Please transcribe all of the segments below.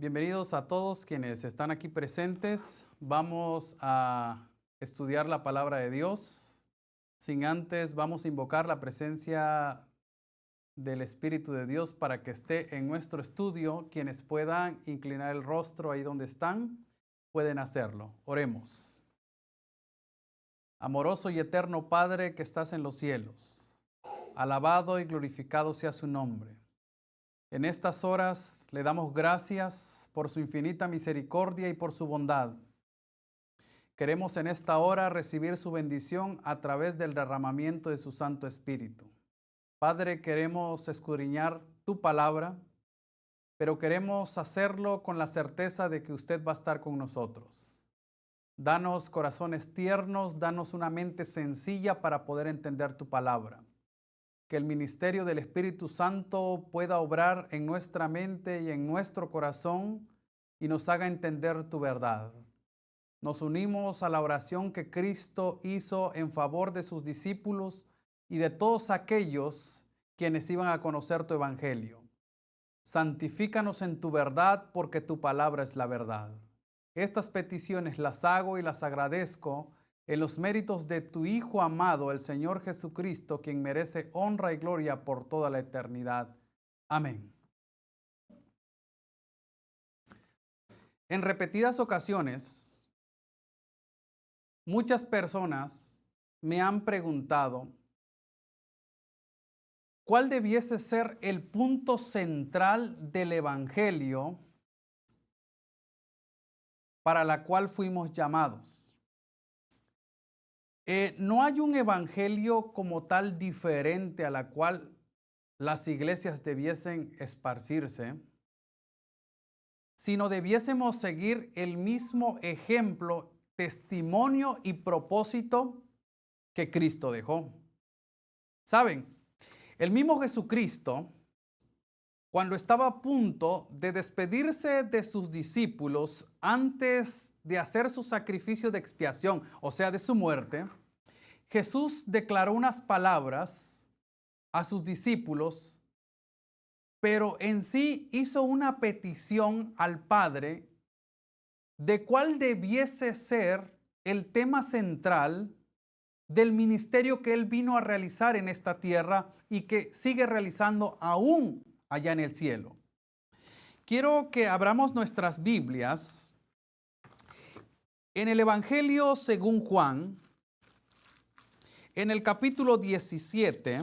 Bienvenidos a todos quienes están aquí presentes. Vamos a estudiar la palabra de Dios. Sin antes, vamos a invocar la presencia del Espíritu de Dios para que esté en nuestro estudio. Quienes puedan inclinar el rostro ahí donde están, pueden hacerlo. Oremos. Amoroso y eterno Padre que estás en los cielos, alabado y glorificado sea su nombre. En estas horas le damos gracias por su infinita misericordia y por su bondad. Queremos en esta hora recibir su bendición a través del derramamiento de su Santo Espíritu. Padre, queremos escudriñar tu palabra, pero queremos hacerlo con la certeza de que usted va a estar con nosotros. Danos corazones tiernos, danos una mente sencilla para poder entender tu palabra. Que el ministerio del Espíritu Santo pueda obrar en nuestra mente y en nuestro corazón y nos haga entender tu verdad. Nos unimos a la oración que Cristo hizo en favor de sus discípulos y de todos aquellos quienes iban a conocer tu evangelio. Santifícanos en tu verdad porque tu palabra es la verdad. Estas peticiones las hago y las agradezco en los méritos de tu Hijo amado, el Señor Jesucristo, quien merece honra y gloria por toda la eternidad. Amén. En repetidas ocasiones, muchas personas me han preguntado cuál debiese ser el punto central del Evangelio para la cual fuimos llamados. No hay un evangelio como tal diferente a la cual las iglesias debiesen esparcirse, sino debiésemos seguir el mismo ejemplo, testimonio y propósito que Cristo dejó. ¿Saben? El mismo Jesucristo, cuando estaba a punto de despedirse de sus discípulos antes de hacer su sacrificio de expiación, o sea, de su muerte, Jesús declaró unas palabras a sus discípulos, pero en sí hizo una petición al Padre de cuál debiese ser el tema central del ministerio que Él vino a realizar en esta tierra y que sigue realizando aún allá en el cielo. Quiero que abramos nuestras Biblias en el Evangelio según Juan, en el capítulo 17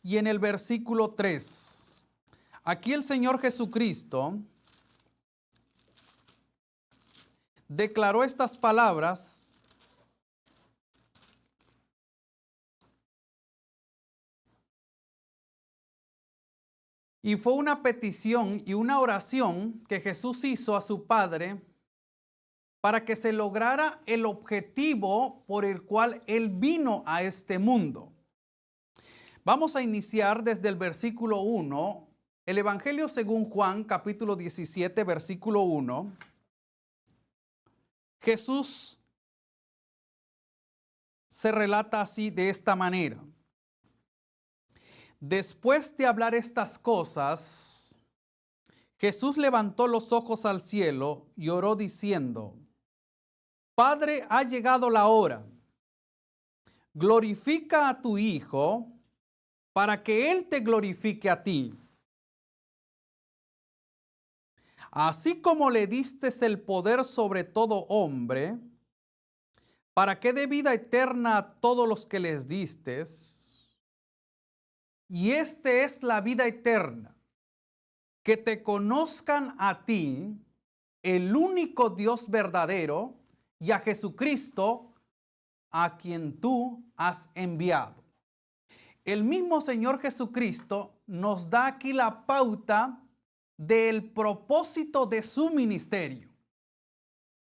y en el versículo 3. Aquí el Señor Jesucristo declaró estas palabras y fue una petición y una oración que Jesús hizo a su Padre para que se lograra el objetivo por el cual Él vino a este mundo. Vamos a iniciar desde el versículo 1, el Evangelio según Juan, capítulo 17, versículo 1. Jesús se relata así, de esta manera. Después de hablar estas cosas, Jesús levantó los ojos al cielo y oró diciendo: Padre, ha llegado la hora. Glorifica a tu Hijo para que Él te glorifique a ti. Así como le diste el poder sobre todo hombre, para que dé vida eterna a todos los que les distes. Y esta es la vida eterna, que te conozcan a ti, el único Dios verdadero, y a Jesucristo, a quien tú has enviado. El mismo Señor Jesucristo nos da aquí la pauta del propósito de su ministerio.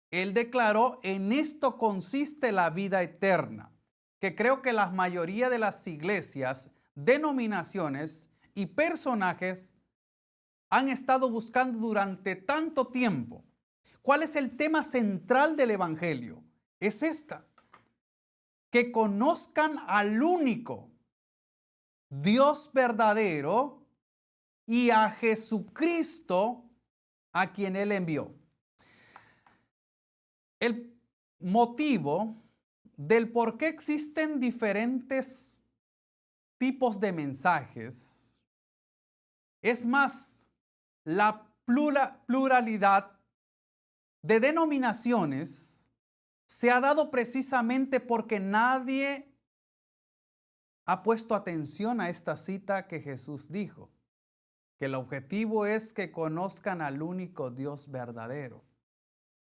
Él declaró: en esto consiste la vida eterna, que creo que la mayoría de las iglesias, denominaciones y personajes han estado buscando durante tanto tiempo. ¿Cuál es el tema central del Evangelio? Es esta: que conozcan al único Dios verdadero y a Jesucristo, a quien Él envió. El motivo del por qué existen diferentes tipos de mensajes es más la pluralidad de denominaciones se ha dado precisamente porque nadie ha puesto atención a esta cita que Jesús dijo, que el objetivo es que conozcan al único Dios verdadero.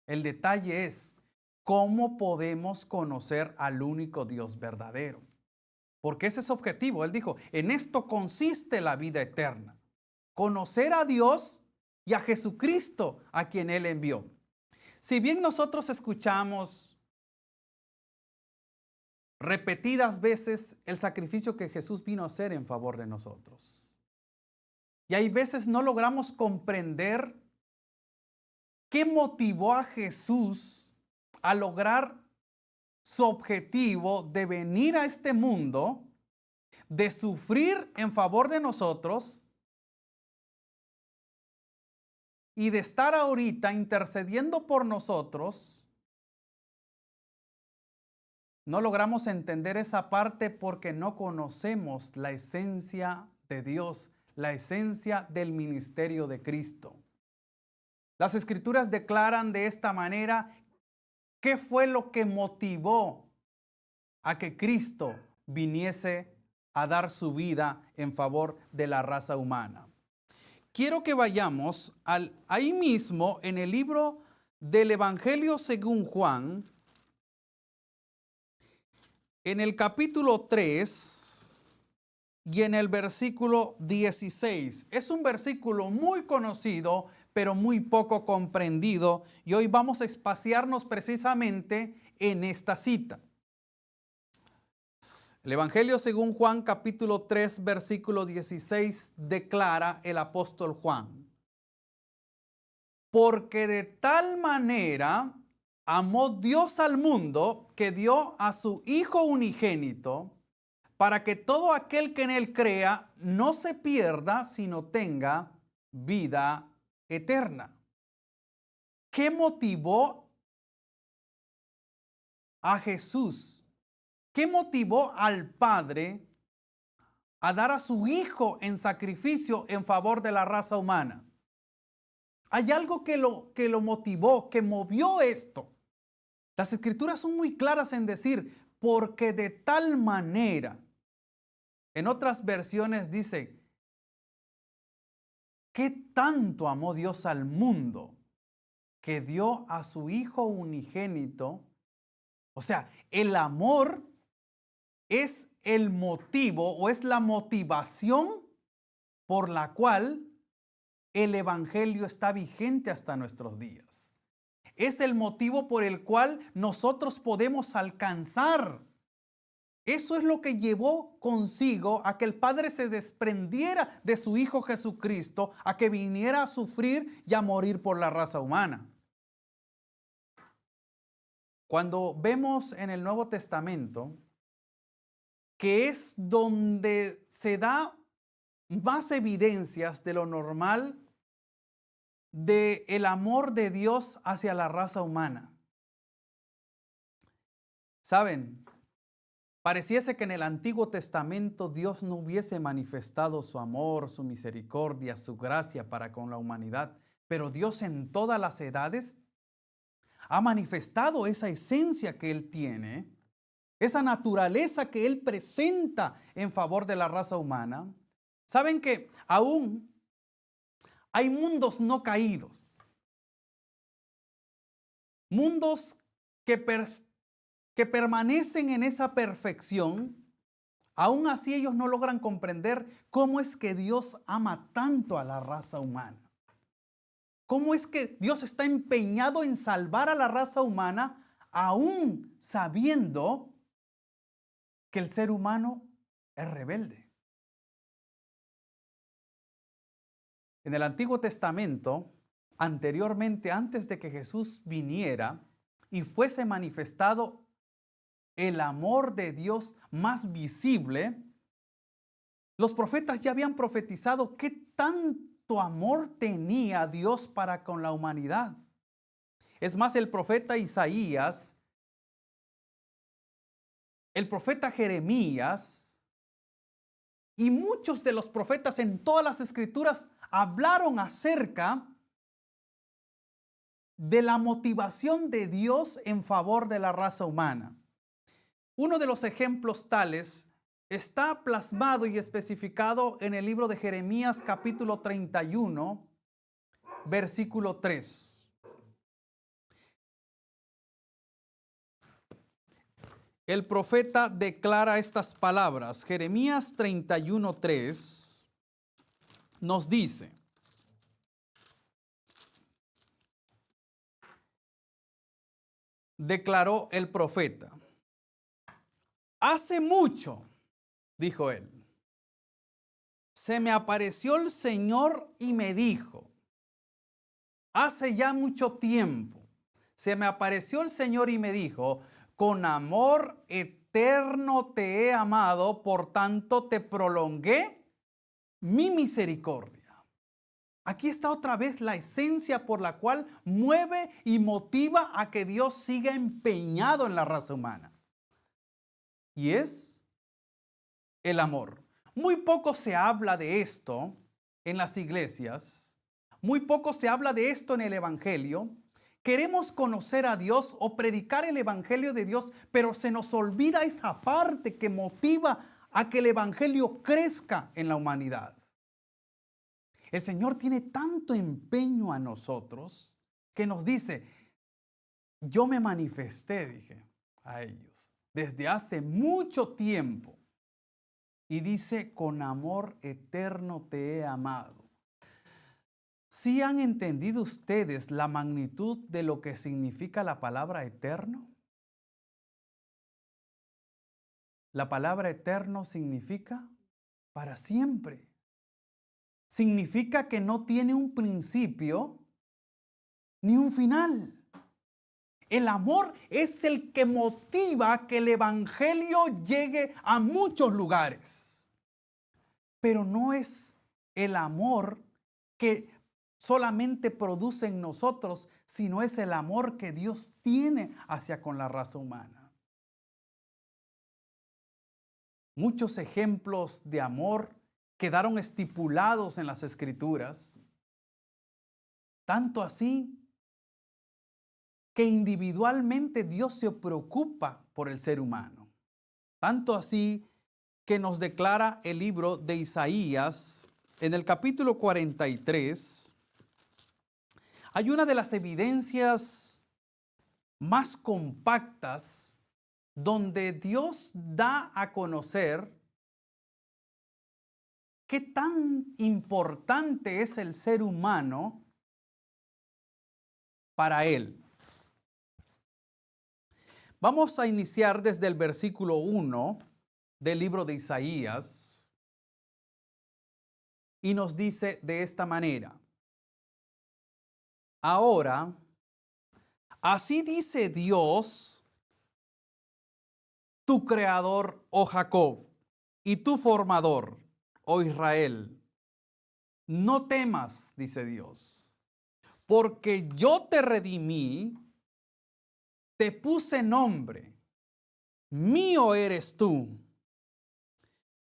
El detalle es, ¿cómo podemos conocer al único Dios verdadero? Porque ese es su objetivo. Él dijo, en esto consiste la vida eterna. Conocer a Dios y a Jesucristo a quien Él envió. Si bien nosotros escuchamos repetidas veces el sacrificio que Jesús vino a hacer en favor de nosotros, y hay veces no logramos comprender qué motivó a Jesús a lograr su objetivo de venir a este mundo, de sufrir en favor de nosotros y de estar ahorita intercediendo por nosotros. No logramos entender esa parte porque no conocemos la esencia de Dios, la esencia del ministerio de Cristo. Las Escrituras declaran de esta manera qué fue lo que motivó a que Cristo viniese a dar su vida en favor de la raza humana. Quiero que vayamos ahí mismo en el libro del Evangelio según Juan, en el capítulo 3 y en el versículo 16. Es un versículo muy conocido, pero muy poco comprendido, y hoy vamos a espaciarnos precisamente en esta cita. El Evangelio según Juan, capítulo 3, versículo 16, declara el apóstol Juan: porque de tal manera amó Dios al mundo que dio a su Hijo unigénito, para que todo aquel que en Él crea no se pierda, sino tenga vida eterna. ¿Qué motivó a Jesús? ¿Qué motivó al Padre a dar a su Hijo en sacrificio en favor de la raza humana? Hay algo que lo motivó, que movió esto. Las Escrituras son muy claras en decir, porque de tal manera. En otras versiones dice, ¿qué tanto amó Dios al mundo que dio a su Hijo unigénito? O sea, el amor es el motivo o es la motivación por la cual el Evangelio está vigente hasta nuestros días. Es el motivo por el cual nosotros podemos alcanzar. Eso es lo que llevó consigo a que el Padre se desprendiera de su Hijo Jesucristo, a que viniera a sufrir y a morir por la raza humana. Cuando vemos en el Nuevo Testamento, que es donde se da más evidencias de lo normal del amor de Dios hacia la raza humana. ¿Saben? Pareciese que en el Antiguo Testamento Dios no hubiese manifestado su amor, su misericordia, su gracia para con la humanidad, pero Dios en todas las edades ha manifestado esa esencia que Él tiene, esa naturaleza que Él presenta en favor de la raza humana. ¿Saben que aún hay mundos no caídos? Mundos que permanecen en esa perfección. Aún así ellos no logran comprender cómo es que Dios ama tanto a la raza humana. Cómo es que Dios está empeñado en salvar a la raza humana, aún sabiendo que el ser humano es rebelde. En el Antiguo Testamento, anteriormente, antes de que Jesús viniera y fuese manifestado el amor de Dios más visible, los profetas ya habían profetizado qué tan cuánto amor tenía Dios para con la humanidad. Es más, el profeta Isaías, el profeta Jeremías y muchos de los profetas en todas las escrituras hablaron acerca de la motivación de Dios en favor de la raza humana. Uno de los ejemplos tales está plasmado y especificado en el libro de Jeremías capítulo 31, versículo 3. El profeta declara estas palabras. Jeremías 31:3 nos dice: declaró el profeta, hace mucho, dijo él, se me apareció el Señor y me dijo, hace ya mucho tiempo, se me apareció el Señor y me dijo, con amor eterno te he amado, por tanto te prolongué mi misericordia. Aquí está otra vez la esencia por la cual mueve y motiva a que Dios siga empeñado en la raza humana. Y es el amor. Muy poco se habla de esto en las iglesias. Muy poco se habla de esto en el Evangelio. Queremos conocer a Dios o predicar el Evangelio de Dios, pero se nos olvida esa parte que motiva a que el Evangelio crezca en la humanidad. El Señor tiene tanto empeño a nosotros que nos dice, yo me manifesté, dije, a ellos desde hace mucho tiempo. Y dice, con amor eterno te he amado. ¿Sí han entendido ustedes la magnitud de lo que significa la palabra eterno? La palabra eterno significa para siempre. Significa que no tiene un principio ni un final. El amor es el que motiva a que el Evangelio llegue a muchos lugares. Pero no es el amor que solamente produce en nosotros, sino es el amor que Dios tiene hacia con la raza humana. Muchos ejemplos de amor quedaron estipulados en las Escrituras, tanto así que individualmente Dios se preocupa por el ser humano. Tanto así que nos declara el libro de Isaías en el capítulo 43. Hay una de las evidencias más compactas donde Dios da a conocer qué tan importante es el ser humano para Él. Vamos a iniciar desde el versículo 1 del libro de Isaías y nos dice de esta manera: ahora, así dice Dios, tu creador, oh Jacob, y tu formador, oh Israel. No temas, dice Dios, porque yo te redimí, te puse nombre, mío eres tú.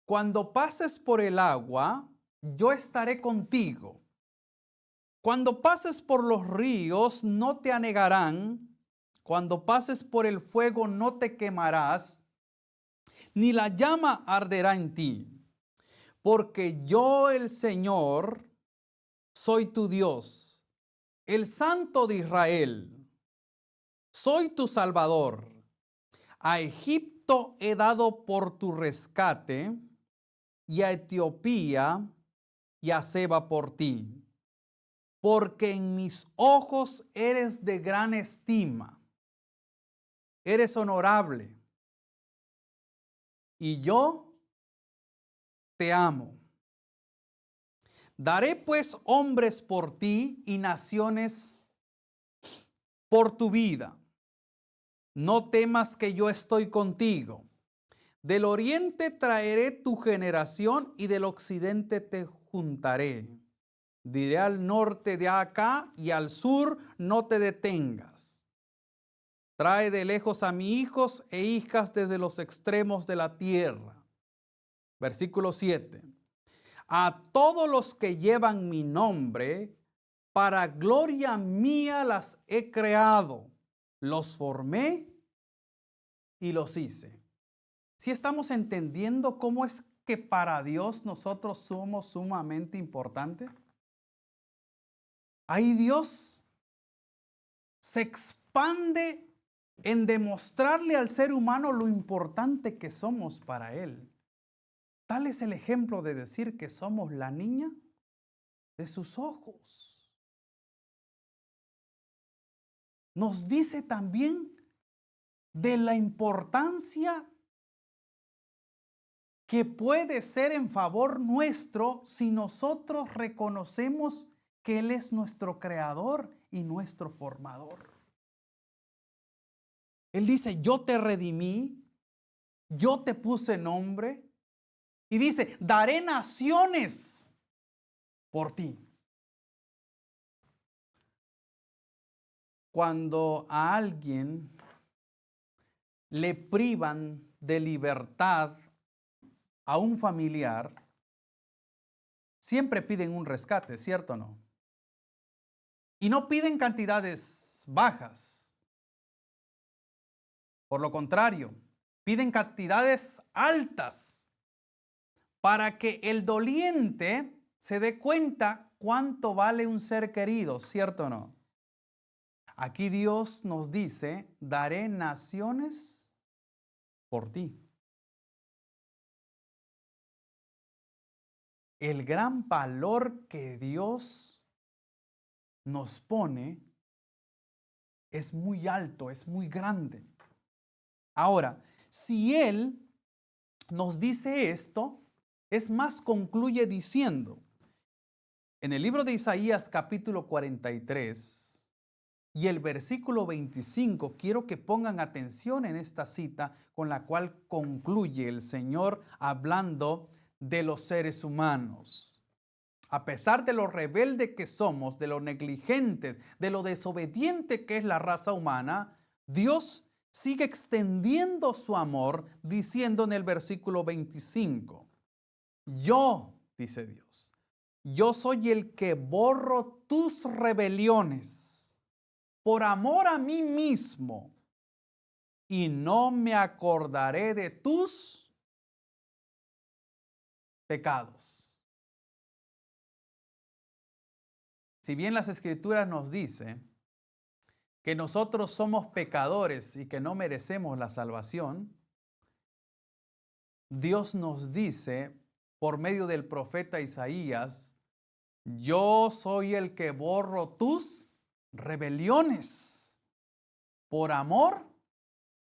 Cuando pases por el agua, yo estaré contigo. Cuando pases por los ríos, no te anegarán. Cuando pases por el fuego, no te quemarás, ni la llama arderá en ti. Porque yo, el Señor, soy tu Dios, el Santo de Israel. Soy tu Salvador. A Egipto he dado por tu rescate, y a Etiopía y a Seba por ti. Porque en mis ojos eres de gran estima, eres honorable, y yo te amo. Daré pues hombres por ti y naciones por tu vida. No temas que yo estoy contigo. Del oriente traeré tu generación y del occidente te juntaré. Diré al norte de acá y al sur, no te detengas. Trae de lejos a mis hijos e hijas desde los extremos de la tierra. Versículo 7. A todos los que llevan mi nombre, para gloria mía las he creado. Los formé y los hice. ¿Sí estamos entendiendo cómo es que para Dios nosotros somos sumamente importantes? Ahí Dios se expande en demostrarle al ser humano lo importante que somos para Él. Tal es el ejemplo de decir que somos la niña de sus ojos. Nos dice también de la importancia que puede ser en favor nuestro si nosotros reconocemos que Él es nuestro creador y nuestro formador. Él dice, yo te redimí, yo te puse nombre, y dice, daré naciones por ti. Cuando a alguien le privan de libertad a un familiar, siempre piden un rescate, ¿cierto o no? Y no piden cantidades bajas. Por lo contrario, piden cantidades altas para que el doliente se dé cuenta cuánto vale un ser querido, ¿cierto o no? Aquí Dios nos dice, daré naciones por ti. El gran valor que Dios nos pone es muy alto, es muy grande. Ahora, si Él nos dice esto, es más, concluye diciendo, en el libro de Isaías capítulo 43 y el versículo 25, quiero que pongan atención en esta cita con la cual concluye el Señor hablando de los seres humanos. A pesar de lo rebelde que somos, de lo negligentes, de lo desobediente que es la raza humana, Dios sigue extendiendo su amor diciendo en el versículo 25, yo, dice Dios, yo soy el que borro tus rebeliones por amor a mí mismo y no me acordaré de tus pecados. Si bien las Escrituras nos dicen que nosotros somos pecadores y que no merecemos la salvación, Dios nos dice por medio del profeta Isaías, yo soy el que borro tus rebeliones por amor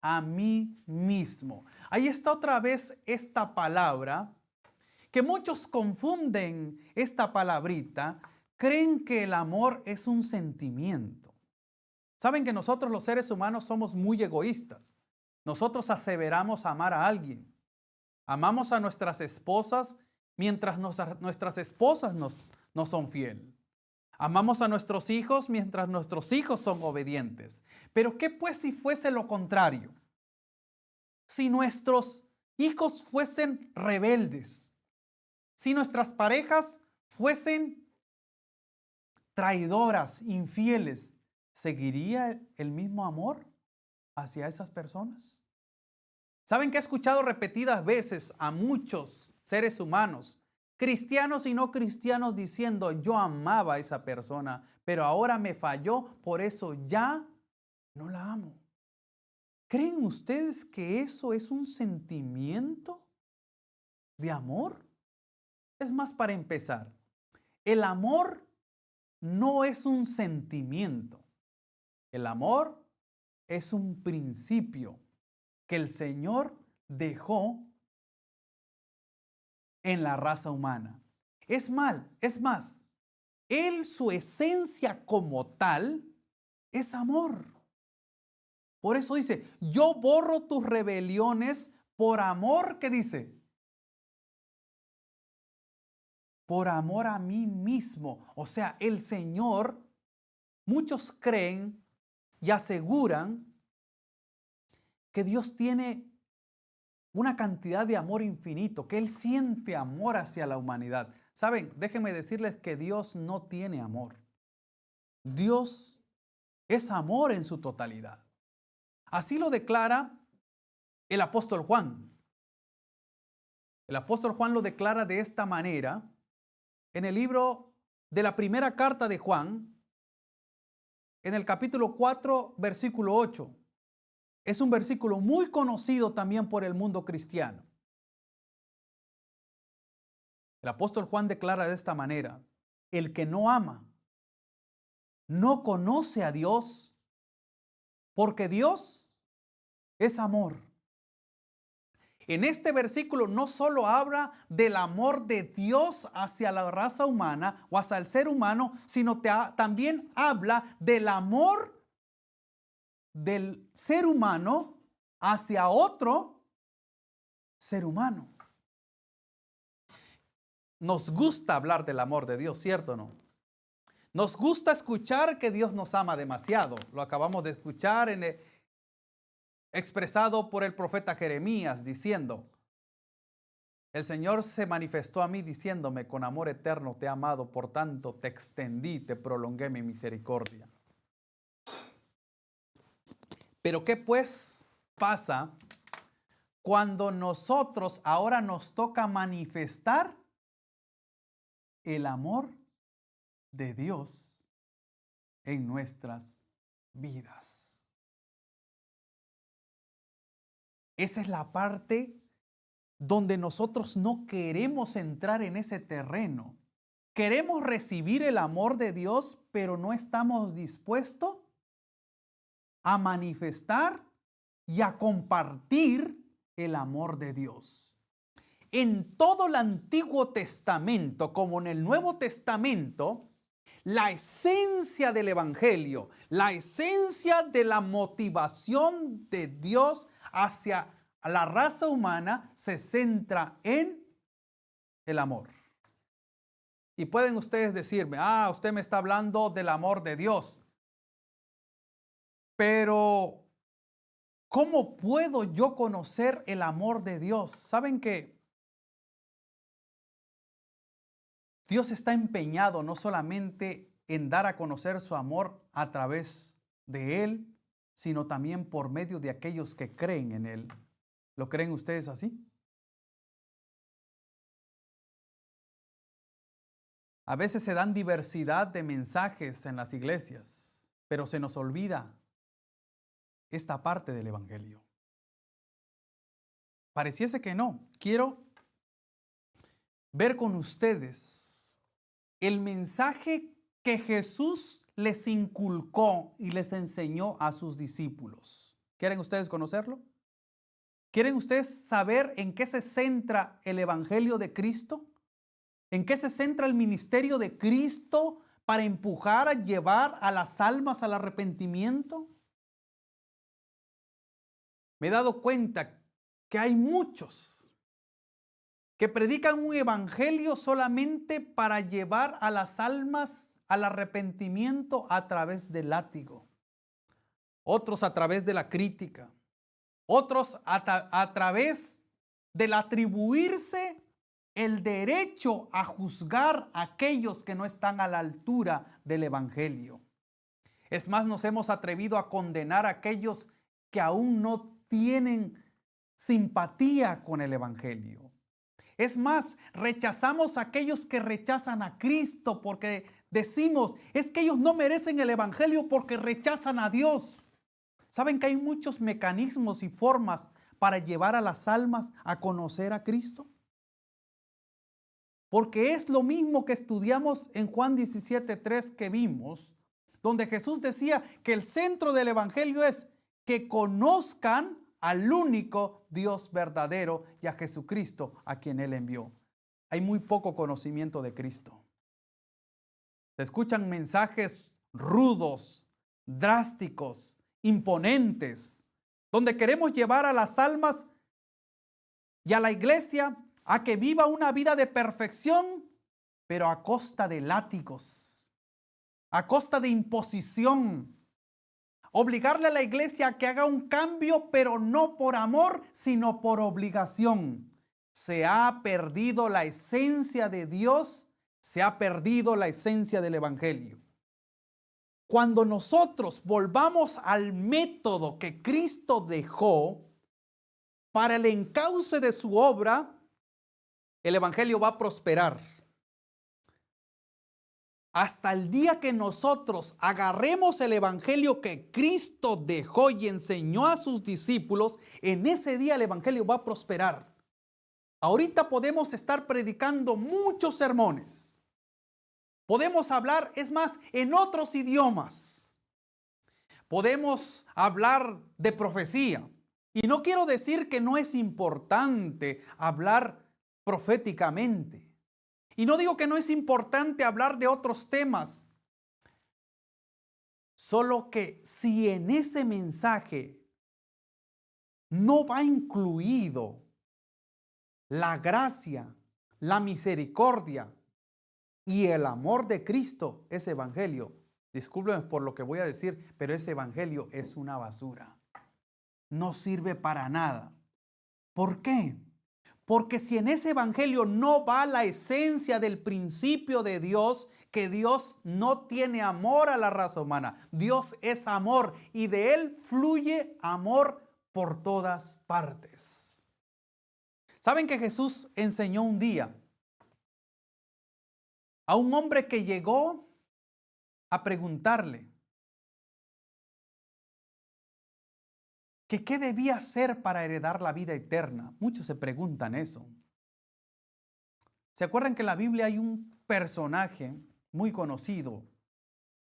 a mí mismo. Ahí está otra vez esta palabra que muchos confunden esta palabrita, creen que el amor es un sentimiento. Saben que nosotros los seres humanos somos muy egoístas. Nosotros aseveramos amar a alguien. Amamos a nuestras esposas mientras nuestras esposas nos son fieles. Amamos a nuestros hijos mientras nuestros hijos son obedientes. Pero ¿qué pues si fuese lo contrario? Si nuestros hijos fuesen rebeldes, si nuestras parejas fuesen traidoras, infieles, ¿seguiría el mismo amor hacia esas personas? ¿Saben que he escuchado repetidas veces a muchos seres humanos, cristianos y no cristianos, diciendo, yo amaba a esa persona, pero ahora me falló, por eso ya no la amo? ¿Creen ustedes que eso es un sentimiento de amor? Es más, para empezar, el amor no es un sentimiento. El amor es un principio que el Señor dejó en la raza humana. Es más, Él, su esencia como tal, es amor. Por eso dice, yo borro tus rebeliones por amor, ¿qué dice? por amor a mí mismo. O sea, el Señor, muchos creen y aseguran que Dios tiene una cantidad de amor infinito, que Él siente amor hacia la humanidad. Saben, déjenme decirles que Dios no tiene amor. Dios es amor en su totalidad. Así lo declara el apóstol Juan. El apóstol Juan lo declara de esta manera en el libro de la primera carta de Juan, en el capítulo 4, versículo 8. Es un versículo muy conocido también por el mundo cristiano. El apóstol Juan declara de esta manera: el que no ama no conoce a Dios, porque Dios es amor. En este versículo no solo habla del amor de Dios hacia la raza humana o hacia el ser humano, sino también habla del amor del ser humano hacia otro ser humano. Nos gusta hablar del amor de Dios, ¿cierto o no? Nos gusta escuchar que Dios nos ama demasiado. Lo acabamos de escuchar expresado por el profeta Jeremías diciendo: el Señor se manifestó a mí diciéndome, con amor eterno te he amado, por tanto te extendí, te prolongué mi misericordia. Pero ¿qué pues pasa cuando nosotros ahora nos toca manifestar el amor de Dios en nuestras vidas? Esa es la parte donde nosotros no queremos entrar en ese terreno. Queremos recibir el amor de Dios, pero no estamos dispuestos a manifestar y a compartir el amor de Dios. En todo el Antiguo Testamento, como en el Nuevo Testamento, la esencia del Evangelio, la esencia de la motivación de Dios hacia la raza humana se centra en el amor. Y pueden ustedes decirme: usted me está hablando del amor de Dios. Pero, ¿cómo puedo yo conocer el amor de Dios? ¿Saben que Dios está empeñado no solamente en dar a conocer su amor a través de Él, sino también por medio de aquellos que creen en Él? ¿Lo creen ustedes así? A veces se dan diversidad de mensajes en las iglesias, pero se nos olvida esta parte del Evangelio. Pareciese que no. Quiero ver con ustedes el mensaje que Jesús les inculcó y les enseñó a sus discípulos. ¿Quieren ustedes conocerlo? ¿Quieren ustedes saber en qué se centra el Evangelio de Cristo? ¿En qué se centra el ministerio de Cristo para empujar a llevar a las almas al arrepentimiento? Me he dado cuenta que hay muchos que predican un evangelio solamente para llevar a las almas al arrepentimiento a través del látigo, otros a través de la crítica, otros a través del atribuirse el derecho a juzgar a aquellos que no están a la altura del evangelio. Es más, nos hemos atrevido a condenar a aquellos que aún no tienen simpatía con el evangelio. Es más, rechazamos a aquellos que rechazan a Cristo porque decimos: es que ellos no merecen el evangelio porque rechazan a Dios. ¿Saben que hay muchos mecanismos y formas para llevar a las almas a conocer a Cristo? Porque es lo mismo que estudiamos en Juan 17:3 que vimos, donde Jesús decía que el centro del evangelio es que conozcan al único Dios verdadero y a Jesucristo a quien Él envió. Hay muy poco conocimiento de Cristo. Se escuchan mensajes rudos, drásticos, imponentes, donde queremos llevar a las almas y a la iglesia a que viva una vida de perfección pero a costa de látigos, a costa de imposición. Obligarle a la iglesia a que haga un cambio, pero no por amor, sino por obligación. Se ha perdido la esencia de Dios, se ha perdido la esencia del Evangelio. Cuando nosotros volvamos al método que Cristo dejó para el encauce de su obra, el Evangelio va a prosperar. Hasta el día que nosotros agarremos el Evangelio que Cristo dejó y enseñó a sus discípulos, en ese día el Evangelio va a prosperar. Ahorita podemos estar predicando muchos sermones. Podemos hablar, es más, en otros idiomas. Podemos hablar de profecía. Y no quiero decir que no es importante hablar proféticamente. Y no digo que no es importante hablar de otros temas. Solo que si en ese mensaje no va incluido la gracia, la misericordia y el amor de Cristo, ese evangelio, discúlpenme por lo que voy a decir, pero ese evangelio es una basura. No sirve para nada. ¿Por qué? Porque si en ese evangelio no va la esencia del principio de Dios, que Dios no tiene amor a la raza humana. Dios es amor y de Él fluye amor por todas partes. ¿Saben que Jesús enseñó un día a un hombre que llegó a preguntarle que qué debía hacer para heredar la vida eterna? Muchos se preguntan eso. ¿Se acuerdan que en la Biblia hay un personaje muy conocido,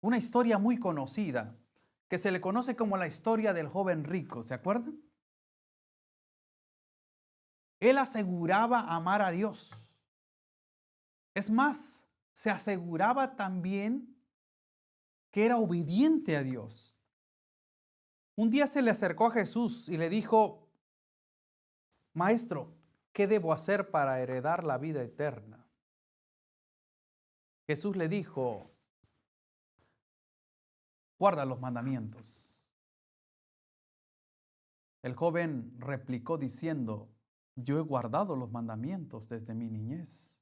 una historia muy conocida, que se le conoce como la historia del joven rico? ¿Se acuerdan? Él aseguraba amar a Dios. Es más, se aseguraba también que era obediente a Dios. Un día se le acercó a Jesús y le dijo: Maestro, ¿qué debo hacer para heredar la vida eterna? Jesús le dijo: guarda los mandamientos. El joven replicó diciendo: yo he guardado los mandamientos desde mi niñez.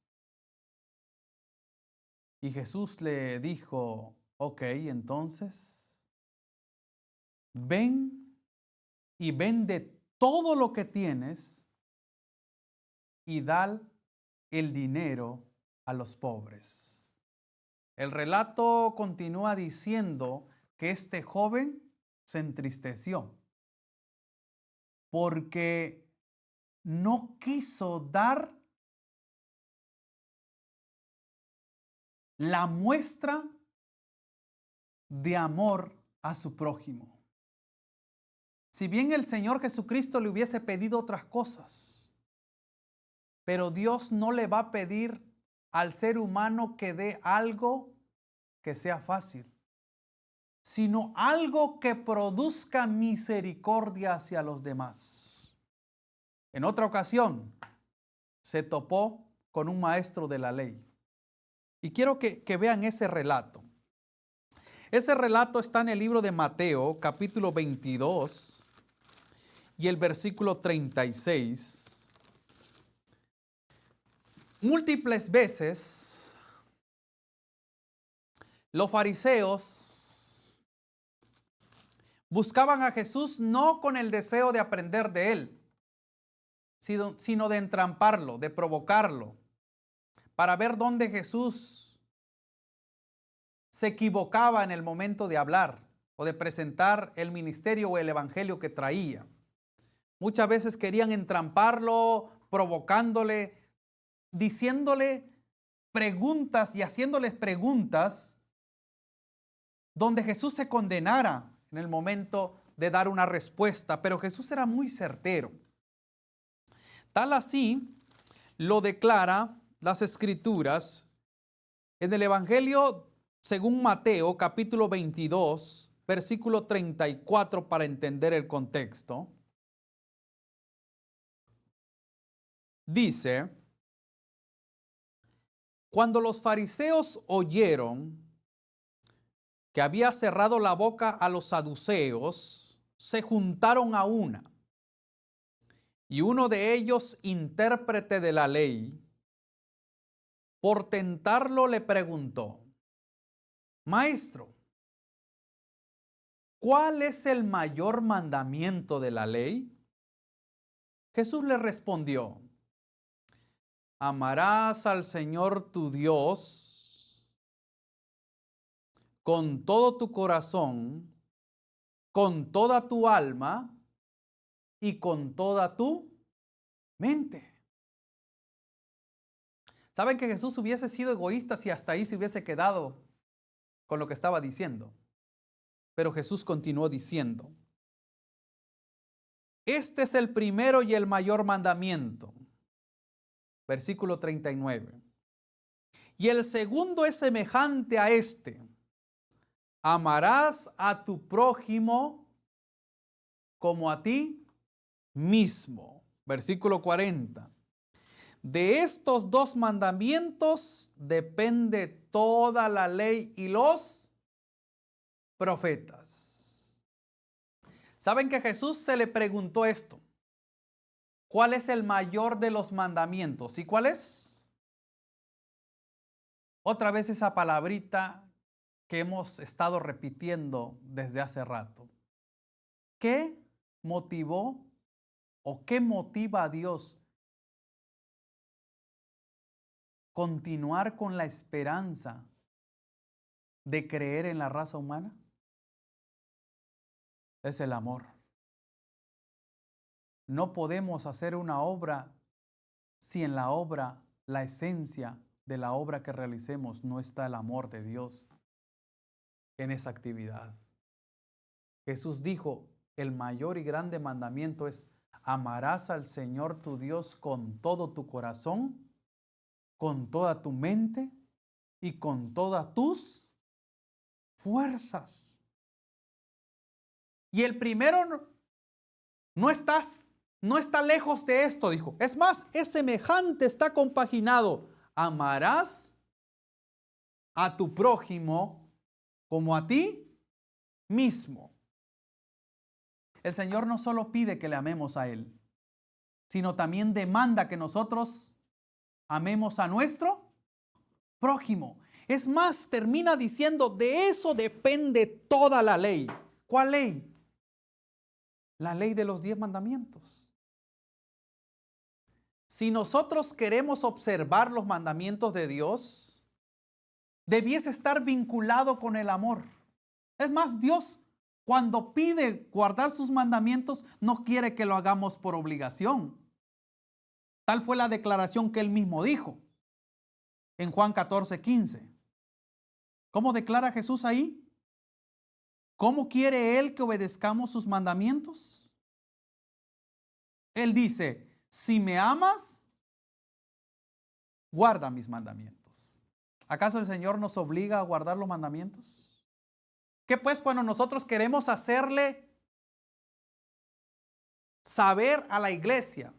Y Jesús le dijo: ok, entonces ven y vende todo lo que tienes y da el dinero a los pobres. El relato continúa diciendo que este joven se entristeció porque no quiso dar la muestra de amor a su prójimo. Si bien el Señor Jesucristo le hubiese pedido otras cosas, pero Dios no le va a pedir al ser humano que dé algo que sea fácil, sino algo que produzca misericordia hacia los demás. En otra ocasión, se topó con un maestro de la ley. Y quiero que vean ese relato. Ese relato está en el libro de Mateo, capítulo 22, y el versículo 36. Múltiples veces los fariseos buscaban a Jesús no con el deseo de aprender de él, sino de entramparlo, de provocarlo, para ver dónde Jesús se equivocaba en el momento de hablar o de presentar el ministerio o el evangelio que traía. Muchas veces querían entramparlo, provocándole, diciéndole preguntas y haciéndoles preguntas donde Jesús se condenara en el momento de dar una respuesta. Pero Jesús era muy certero. Tal así lo declara las Escrituras en el Evangelio según Mateo, capítulo 22, versículo 34, para entender el contexto. Dice: Cuando los fariseos oyeron que había cerrado la boca a los saduceos, se juntaron a una. Y uno de ellos, intérprete de la ley, por tentarlo le preguntó: Maestro, ¿cuál es el mayor mandamiento de la ley? Jesús le respondió: amarás al Señor tu Dios con todo tu corazón, con toda tu alma y con toda tu mente. ¿Saben que Jesús hubiese sido egoísta si hasta ahí se hubiese quedado con lo que estaba diciendo? Pero Jesús continuó diciendo: este es el primero y el mayor mandamiento. Versículo 39. Y el segundo es semejante a este: amarás a tu prójimo como a ti mismo. Versículo 40. De estos dos mandamientos depende toda la ley y los profetas. ¿Saben que a Jesús se le preguntó esto? ¿Cuál es el mayor de los mandamientos? ¿Y cuál es? Otra vez esa palabrita que hemos estado repitiendo desde hace rato. ¿Qué motivó o qué motiva a Dios continuar con la esperanza de creer en la raza humana? Es el amor. No podemos hacer una obra si en la obra, la esencia de la obra que realicemos, no está el amor de Dios en esa actividad. Jesús dijo: el mayor y grande mandamiento es: amarás al Señor tu Dios con todo tu corazón, con toda tu mente y con todas tus fuerzas. Y el primero no está lejos de esto, dijo. Es más, es semejante, está compaginado. Amarás a tu prójimo como a ti mismo. El Señor no solo pide que le amemos a Él, sino también demanda que nosotros amemos a nuestro prójimo. Es más, termina diciendo: de eso depende toda la ley. ¿Cuál ley? La ley de los 10 mandamientos. Si nosotros queremos observar los mandamientos de Dios, debiese estar vinculado con el amor. Es más, Dios, cuando pide guardar sus mandamientos, no quiere que lo hagamos por obligación. Tal fue la declaración que Él mismo dijo en Juan 14:15. ¿Cómo declara Jesús ahí? ¿Cómo quiere Él que obedezcamos sus mandamientos? Él dice: si me amas, guarda mis mandamientos. ¿Acaso el Señor nos obliga a guardar los mandamientos? ¿Qué pues cuando nosotros queremos hacerle saber a la iglesia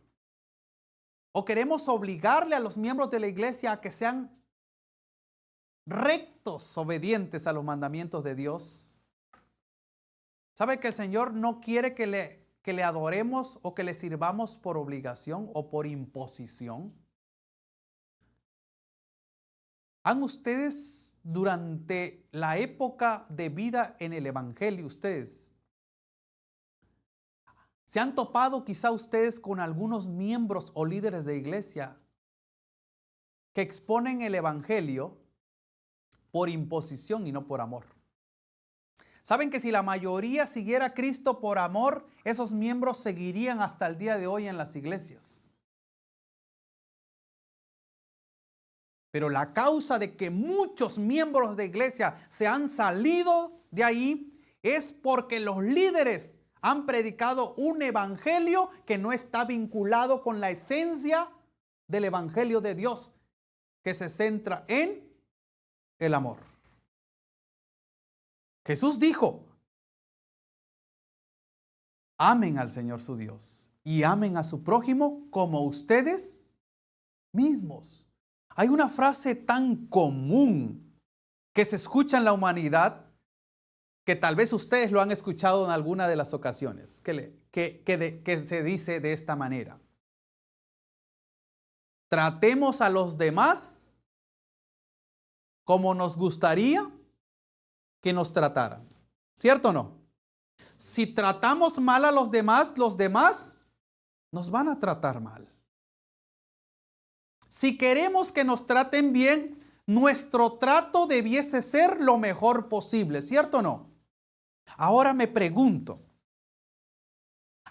o queremos obligarle a los miembros de la iglesia a que sean rectos, obedientes a los mandamientos de Dios? ¿Sabe que el Señor no quiere que le adoremos o que le sirvamos por obligación o por imposición? ¿Han ustedes, durante la época de vida en el Evangelio, se han topado quizá ustedes con algunos miembros o líderes de iglesia que exponen el Evangelio por imposición y no por amor? ¿Saben que si la mayoría siguiera a Cristo por amor, esos miembros seguirían hasta el día de hoy en las iglesias? Pero la causa de que muchos miembros de iglesia se han salido de ahí es porque los líderes han predicado un evangelio que no está vinculado con la esencia del evangelio de Dios, que se centra en el amor. Jesús dijo: amen al Señor su Dios y amen a su prójimo como ustedes mismos. Hay una frase tan común que se escucha en la humanidad que tal vez ustedes lo han escuchado en alguna de las ocasiones, que se dice de esta manera: tratemos a los demás como nos gustaría que nos trataran. ¿Cierto o no? Si tratamos mal a los demás nos van a tratar mal. Si queremos que nos traten bien, nuestro trato debiese ser lo mejor posible, ¿cierto o no? Ahora me pregunto,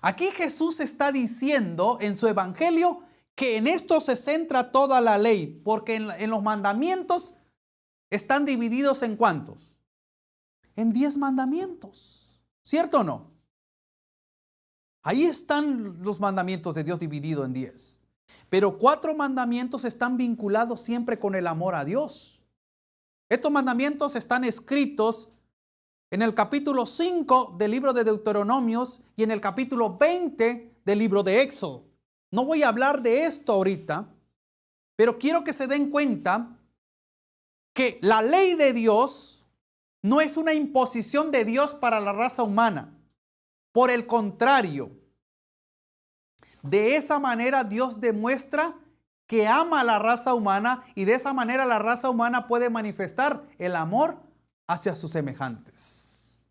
aquí Jesús está diciendo en su evangelio que en esto se centra toda la ley, porque en los mandamientos están divididos ¿en cuántos? En 10 mandamientos, ¿cierto o no? Ahí están los mandamientos de Dios divididos en 10. Pero 4 mandamientos están vinculados siempre con el amor a Dios. Estos mandamientos están escritos en el capítulo 5 del libro de Deuteronomios y en el capítulo 20 del libro de Éxodo. No voy a hablar de esto ahorita, pero quiero que se den cuenta que la ley de Dios no es una imposición de Dios para la raza humana. Por el contrario, de esa manera Dios demuestra que ama a la raza humana y de esa manera la raza humana puede manifestar el amor hacia sus semejantes.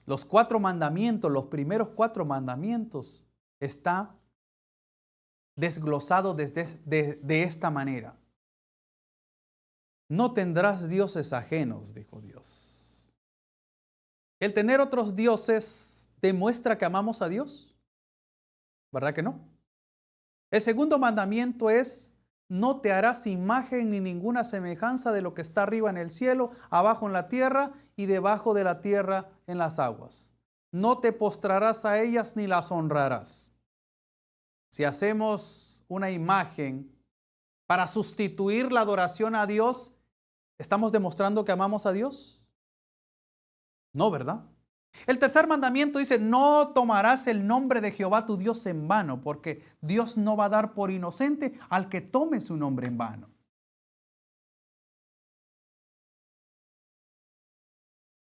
Los 4 mandamientos, los primeros 4 mandamientos, está desglosado de esta manera. No tendrás dioses ajenos, dijo Dios. ¿El tener otros dioses demuestra que amamos a Dios? ¿Verdad que no? El segundo mandamiento es: no te harás imagen ni ninguna semejanza de lo que está arriba en el cielo, abajo en la tierra y debajo de la tierra en las aguas. No te postrarás a ellas ni las honrarás. Si hacemos una imagen para sustituir la adoración a Dios, ¿estamos demostrando que amamos a Dios? No, ¿verdad? El tercer mandamiento dice: no tomarás el nombre de Jehová tu Dios en vano, porque Dios no va a dar por inocente al que tome su nombre en vano.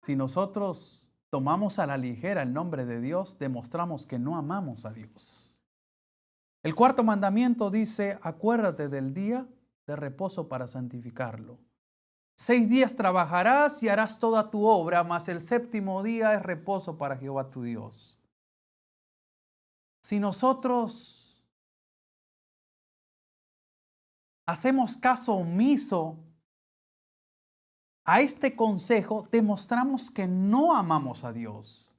Si nosotros tomamos a la ligera el nombre de Dios, demostramos que no amamos a Dios. El cuarto mandamiento dice: acuérdate del día de reposo para santificarlo. 6 días trabajarás y harás toda tu obra, mas el séptimo día es reposo para Jehová tu Dios. Si nosotros hacemos caso omiso a este consejo, demostramos que no amamos a Dios.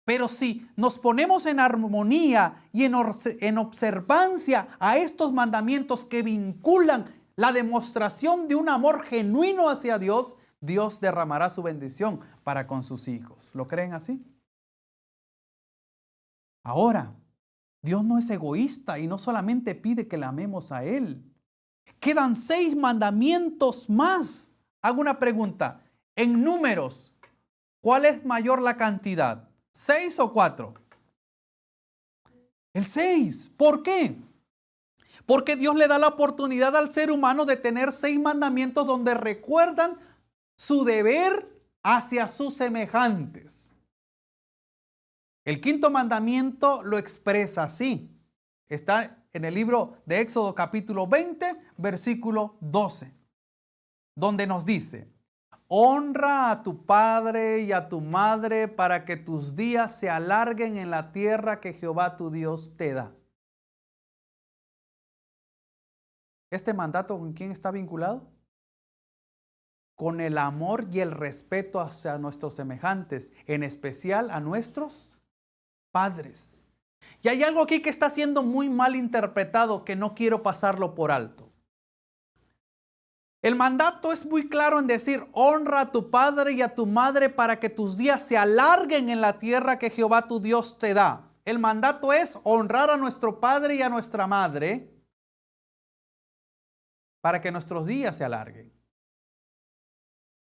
Pero si nos ponemos en armonía y en observancia a estos mandamientos que vinculan la demostración de un amor genuino hacia Dios, Dios derramará su bendición para con sus hijos. ¿Lo creen así? Ahora, Dios no es egoísta y no solamente pide que le amemos a Él. Quedan 6 mandamientos más. Hago una pregunta. En números, ¿cuál es mayor la cantidad? ¿6 o 4? El 6. ¿Por qué? Porque Dios le da la oportunidad al ser humano de tener 6 mandamientos donde recuerdan su deber hacia sus semejantes. El quinto mandamiento lo expresa así. Está en el libro de Éxodo capítulo 20, versículo 12, donde nos dice: honra a tu padre y a tu madre para que tus días se alarguen en la tierra que Jehová tu Dios te da. ¿Este mandato con quién está vinculado? Con el amor y el respeto hacia nuestros semejantes, en especial a nuestros padres. Y hay algo aquí que está siendo muy mal interpretado que no quiero pasarlo por alto. El mandato es muy claro en decir: honra a tu padre y a tu madre para que tus días se alarguen en la tierra que Jehová tu Dios te da. El mandato es honrar a nuestro padre y a nuestra madre para que nuestros días se alarguen.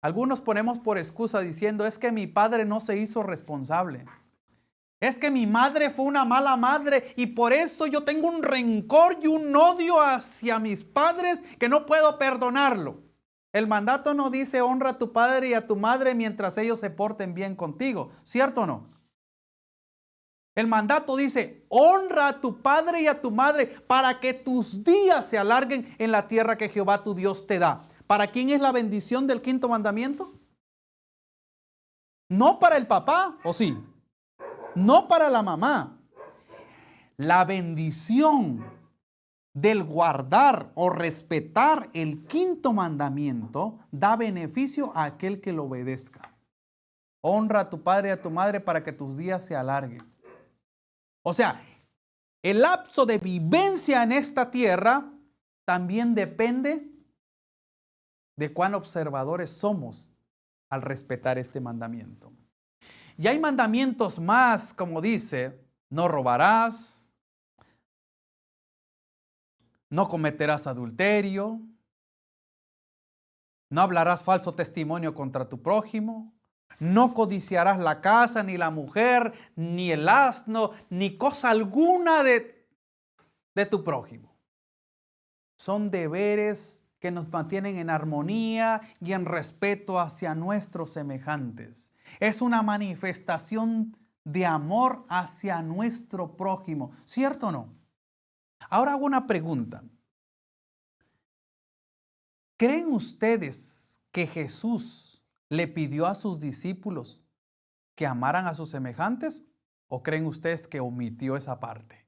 Algunos ponemos por excusa diciendo: es que mi padre no se hizo responsable. Es que mi madre fue una mala madre y por eso yo tengo un rencor y un odio hacia mis padres que no puedo perdonarlo. El mandato no dice honra a tu padre y a tu madre mientras ellos se porten bien contigo, ¿cierto o no? El mandato dice honra a tu padre y a tu madre para que tus días se alarguen en la tierra que Jehová tu Dios te da. ¿Para quién es la bendición del quinto mandamiento? No para el papá, ¿o sí? No para la mamá. La bendición del guardar o respetar el quinto mandamiento da beneficio a aquel que lo obedezca. Honra a tu padre y a tu madre para que tus días se alarguen. O sea, el lapso de vivencia en esta tierra también depende de cuán observadores somos al respetar este mandamiento. Y hay mandamientos más, como dice, no robarás, no cometerás adulterio, no hablarás falso testimonio contra tu prójimo, no codiciarás la casa, ni la mujer, ni el asno, ni cosa alguna de tu prójimo. Son deberes que nos mantienen en armonía y en respeto hacia nuestros semejantes. Es una manifestación de amor hacia nuestro prójimo, ¿cierto o no? Ahora hago una pregunta. ¿Creen ustedes que Jesús le pidió a sus discípulos que amaran a sus semejantes o creen ustedes que omitió esa parte?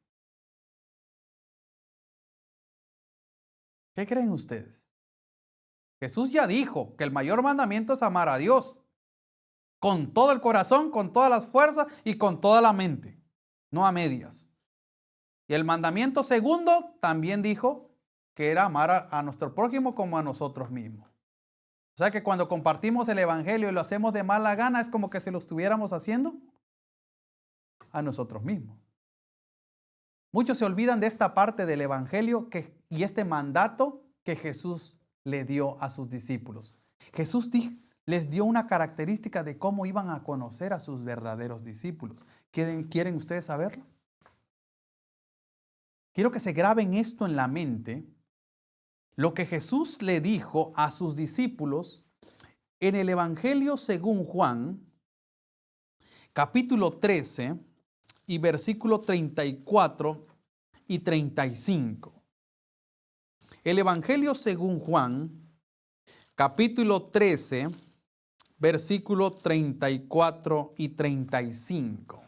¿Qué creen ustedes? Jesús ya dijo que el mayor mandamiento es amar a Dios con todo el corazón, con todas las fuerzas y con toda la mente, no a medias. Y el mandamiento segundo también dijo que era amar a nuestro prójimo como a nosotros mismos. O sea que cuando compartimos el evangelio y lo hacemos de mala gana es como que si lo estuviéramos haciendo a nosotros mismos. Muchos se olvidan de esta parte del evangelio y este mandato que Jesús le dio a sus discípulos. Jesús les dio una característica de cómo iban a conocer a sus verdaderos discípulos. ¿Quieren ustedes saberlo? Quiero que se graben esto en la mente. Lo que Jesús le dijo a sus discípulos en el Evangelio según Juan, capítulo 13 y versículo 34 y 35. El Evangelio según Juan, capítulo 13, versículo 34 y 35.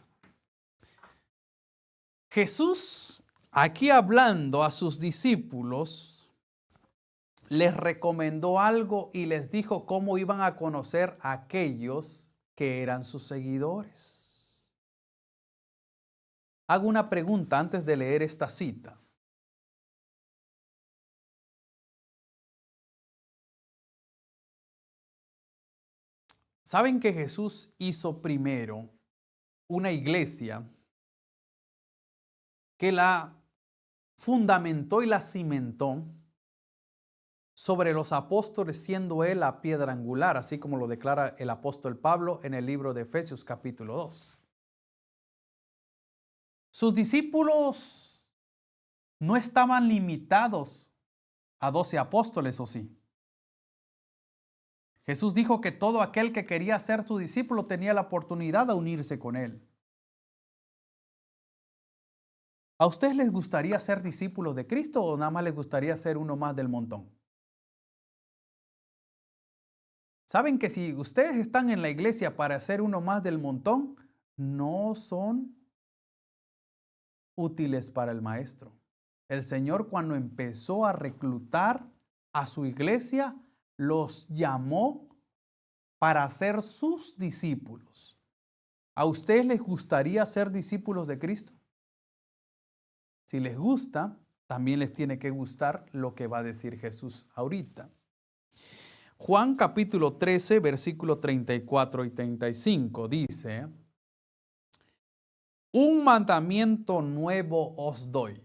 Jesús, aquí hablando a sus discípulos, les recomendó algo y les dijo cómo iban a conocer a aquellos que eran sus seguidores. Hago una pregunta antes de leer esta cita. ¿Saben que Jesús hizo primero una iglesia que la fundamentó y la cimentó sobre los apóstoles, siendo él la piedra angular, así como lo declara el apóstol Pablo en el libro de Efesios capítulo 2? Sus discípulos no estaban limitados a 12 apóstoles, ¿o sí? Jesús dijo que todo aquel que quería ser su discípulo tenía la oportunidad de unirse con él. ¿A ustedes les gustaría ser discípulos de Cristo o nada más les gustaría ser uno más del montón? ¿Saben que si ustedes están en la iglesia para ser uno más del montón, no son útiles para el maestro? El Señor, cuando empezó a reclutar a su iglesia, los llamó para ser sus discípulos. ¿A ustedes les gustaría ser discípulos de Cristo? Si les gusta, también les tiene que gustar lo que va a decir Jesús ahorita. Juan capítulo 13, versículo 34 y 35 dice: un mandamiento nuevo os doy.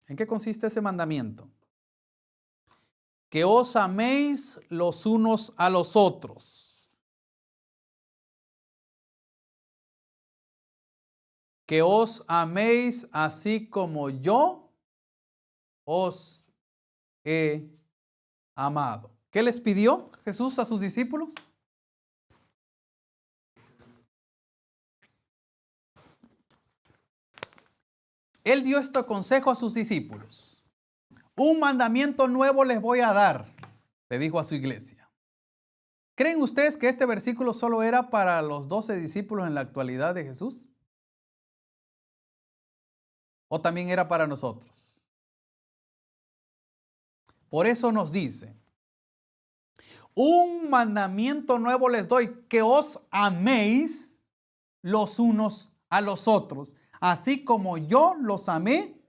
¿En qué consiste ese mandamiento? Que os améis los unos a los otros. que os améis así como yo os he amado. ¿Qué les pidió Jesús a sus discípulos? Él dio este consejo a sus discípulos. Un mandamiento nuevo les voy a dar, le dijo a su iglesia. ¿Creen ustedes que este versículo solo era para los 12 discípulos en la actualidad de Jesús? ¿O también era para nosotros? Por eso nos dice, un mandamiento nuevo les doy, que os améis los unos a los otros, así como yo los amé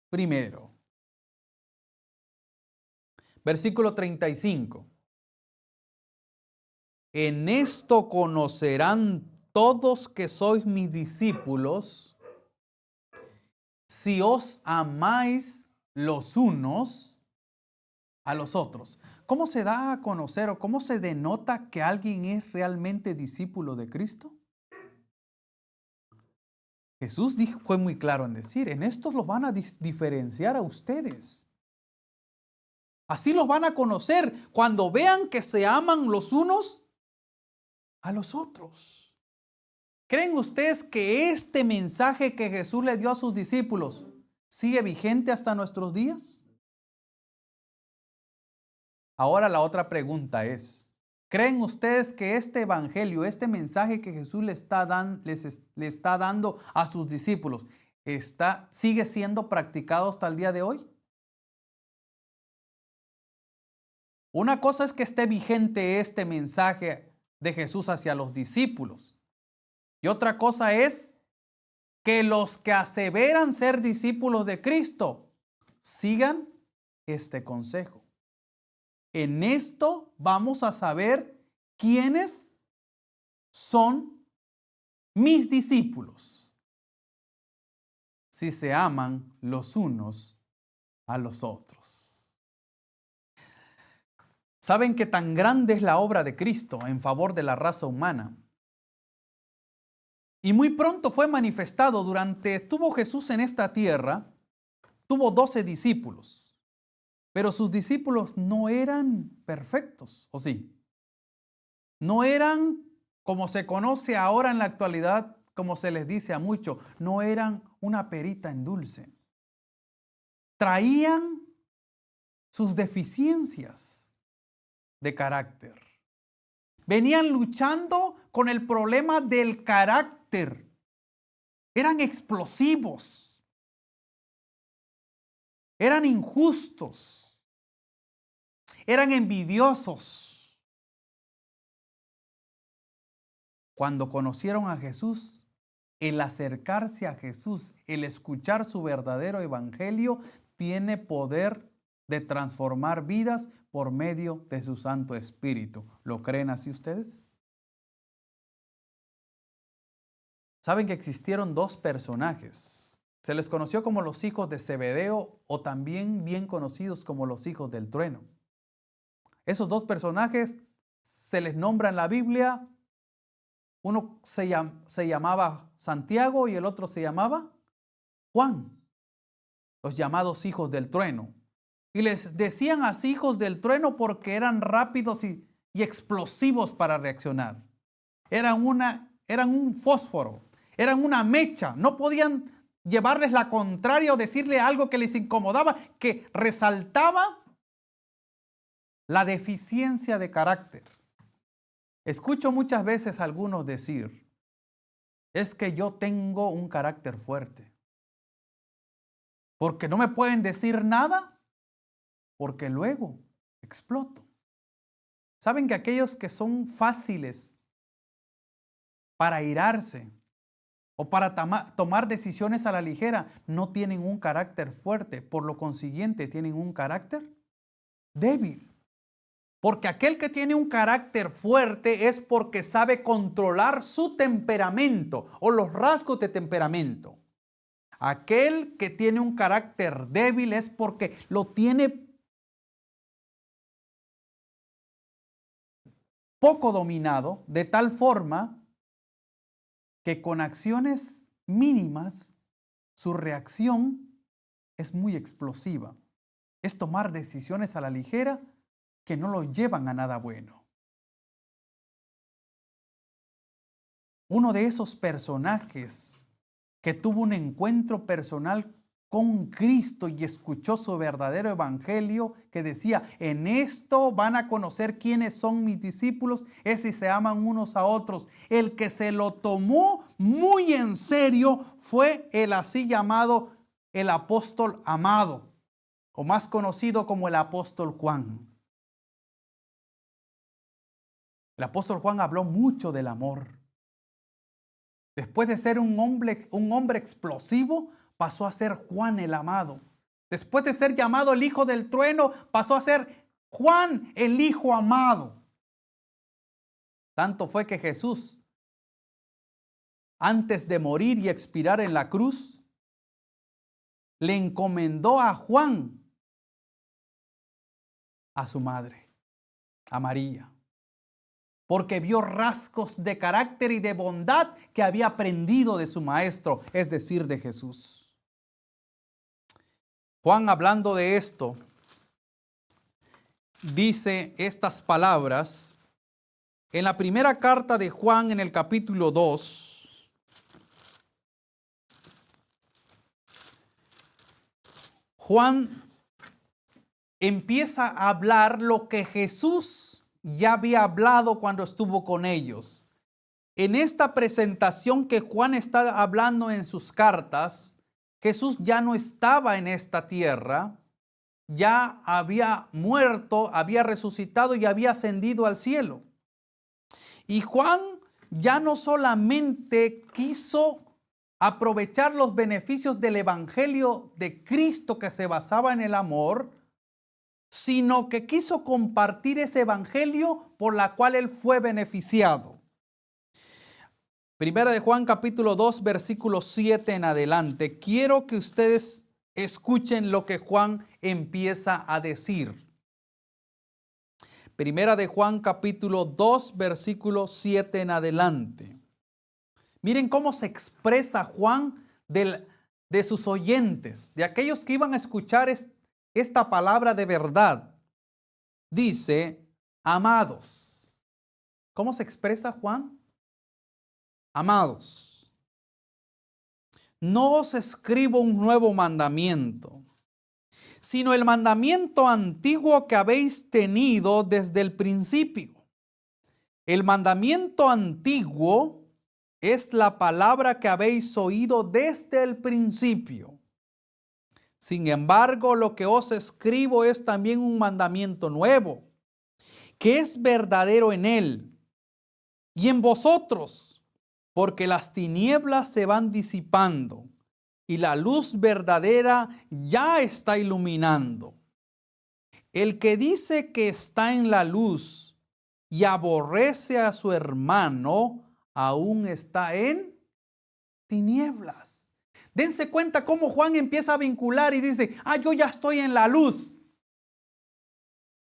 primero. Versículo 35. En esto conocerán todos que sois mis discípulos, si os amáis los unos a los otros. ¿Cómo se da a conocer o cómo se denota que alguien es realmente discípulo de Cristo? Jesús fue muy claro en decir, en estos los van a diferenciar a ustedes. Así los van a conocer cuando vean que se aman los unos a los otros. ¿Creen ustedes que este mensaje que Jesús le dio a sus discípulos sigue vigente hasta nuestros días? Ahora la otra pregunta es, ¿creen ustedes que este evangelio, este mensaje que Jesús le está dando a sus discípulos, sigue siendo practicado hasta el día de hoy? Una cosa es que esté vigente este mensaje de Jesús hacia los discípulos. Y otra cosa es que los que aseveran ser discípulos de Cristo sigan este consejo. En esto vamos a saber quiénes son mis discípulos, si se aman los unos a los otros. ¿Saben que tan grande es la obra de Cristo en favor de la raza humana? Y muy pronto fue manifestado estuvo Jesús en esta tierra, tuvo 12 discípulos, pero sus discípulos no eran perfectos, ¿o sí? No eran como se conoce ahora en la actualidad, como se les dice a muchos, no eran una perita en dulce. Traían sus deficiencias de carácter. Venían luchando con el problema del carácter. Eran explosivos. Eran injustos. Eran envidiosos. Cuando conocieron a Jesús, el acercarse a Jesús, el escuchar su verdadero evangelio, tiene poder de transformar vidas por medio de su Santo Espíritu. ¿Lo creen así ustedes? Saben que existieron dos personajes. Se les conoció como los hijos de Zebedeo o también bien conocidos como los hijos del trueno. Esos dos personajes se les nombra en la Biblia. Uno se llamaba Santiago y el otro se llamaba Juan, los llamados hijos del trueno. Y les decían así hijos del trueno porque eran rápidos y explosivos para reaccionar. Eran un fósforo, eran una mecha. No podían llevarles la contraria o decirle algo que les incomodaba, que resaltaba la deficiencia de carácter. Escucho muchas veces a algunos decir, es que yo tengo un carácter fuerte. Porque no me pueden decir nada, porque luego exploto. ¿Saben que aquellos que son fáciles para airarse o para tomar decisiones a la ligera no tienen un carácter fuerte? Por lo consiguiente, tienen un carácter débil. Porque aquel que tiene un carácter fuerte es porque sabe controlar su temperamento o los rasgos de temperamento. Aquel que tiene un carácter débil es porque lo tiene poco dominado, de tal forma que con acciones mínimas, su reacción es muy explosiva. Es tomar decisiones a la ligera que no lo llevan a nada bueno. Uno de esos personajes que tuvo un encuentro personal con Cristo y escuchó su verdadero evangelio que decía, en esto van a conocer quiénes son mis discípulos, es si se aman unos a otros. El que se lo tomó muy en serio fue el así llamado el apóstol amado, o más conocido como el apóstol Juan. El apóstol Juan habló mucho del amor. Después de ser un hombre explosivo, pasó a ser Juan el amado. Después de ser llamado el hijo del trueno, pasó a ser Juan el hijo amado. Tanto fue que Jesús, antes de morir y expirar en la cruz, le encomendó a Juan, a su madre, a María, porque vio rasgos de carácter y de bondad que había aprendido de su maestro, es decir, de Jesús. Juan, hablando de esto, dice estas palabras en la primera carta de Juan, en el capítulo 2. Juan empieza a hablar lo que Jesús ya había hablado cuando estuvo con ellos. En esta presentación que Juan está hablando en sus cartas, Jesús ya no estaba en esta tierra, ya había muerto, había resucitado y había ascendido al cielo. Y Juan ya no solamente quiso aprovechar los beneficios del evangelio de Cristo que se basaba en el amor, sino que quiso compartir ese evangelio por la cual él fue beneficiado. Primera de Juan capítulo 2 versículo 7 en adelante. Quiero que ustedes escuchen lo que Juan empieza a decir. Primera de Juan capítulo 2 versículo 7 en adelante. Miren cómo se expresa Juan de sus oyentes, de aquellos que iban a escuchar esta palabra de verdad. Dice, amados. ¿Cómo se expresa Juan? Amados, no os escribo un nuevo mandamiento, sino el mandamiento antiguo que habéis tenido desde el principio. El mandamiento antiguo es la palabra que habéis oído desde el principio. Sin embargo, lo que os escribo es también un mandamiento nuevo, que es verdadero en él y en vosotros, porque las tinieblas se van disipando y la luz verdadera ya está iluminando. El que dice que está en la luz y aborrece a su hermano, aún está en tinieblas. Dense cuenta cómo Juan empieza a vincular y dice, yo ya estoy en la luz.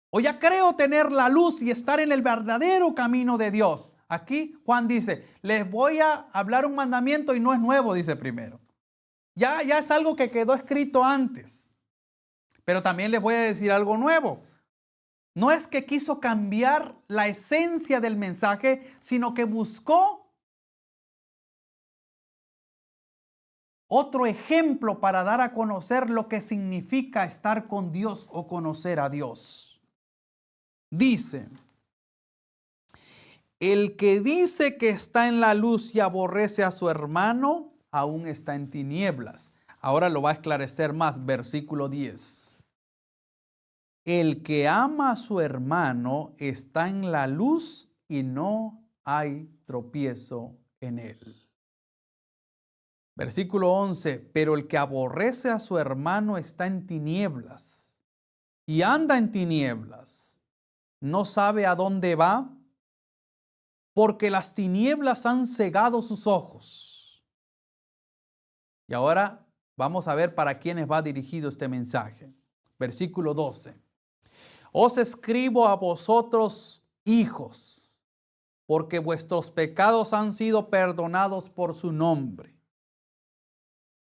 O ya creo tener la luz y estar en el verdadero camino de Dios. Aquí Juan dice, les voy a hablar un mandamiento y no es nuevo, dice primero. Ya es algo que quedó escrito antes. Pero también les voy a decir algo nuevo. No es que quiso cambiar la esencia del mensaje, sino que buscó otro ejemplo para dar a conocer lo que significa estar con Dios o conocer a Dios. Dice, el que dice que está en la luz y aborrece a su hermano, aún está en tinieblas. Ahora lo va a esclarecer más, versículo 10. El que ama a su hermano está en la luz y no hay tropiezo en él. Versículo 11, pero el que aborrece a su hermano está en tinieblas y anda en tinieblas. No sabe a dónde va, porque las tinieblas han cegado sus ojos. Y ahora vamos a ver para quiénes va dirigido este mensaje. Versículo 12. Os escribo a vosotros, hijos, porque vuestros pecados han sido perdonados por su nombre.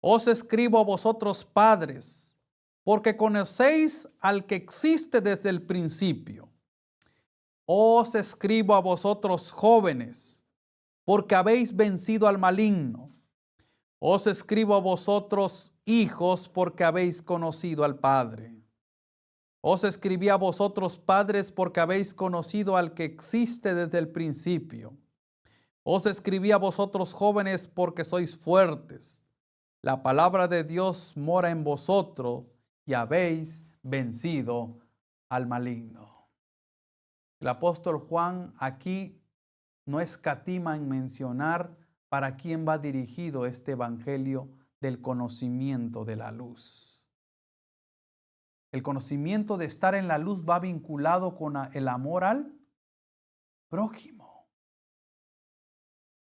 Os escribo a vosotros padres, porque conocéis al que existe desde el principio. Os escribo a vosotros jóvenes, porque habéis vencido al maligno. Os escribo a vosotros hijos, porque habéis conocido al Padre. Os escribí a vosotros padres, porque habéis conocido al que existe desde el principio. Os escribí a vosotros jóvenes, porque sois fuertes. La palabra de Dios mora en vosotros y habéis vencido al maligno. El apóstol Juan aquí no escatima en mencionar para quién va dirigido este evangelio del conocimiento de la luz. El conocimiento de estar en la luz va vinculado con el amor al prójimo.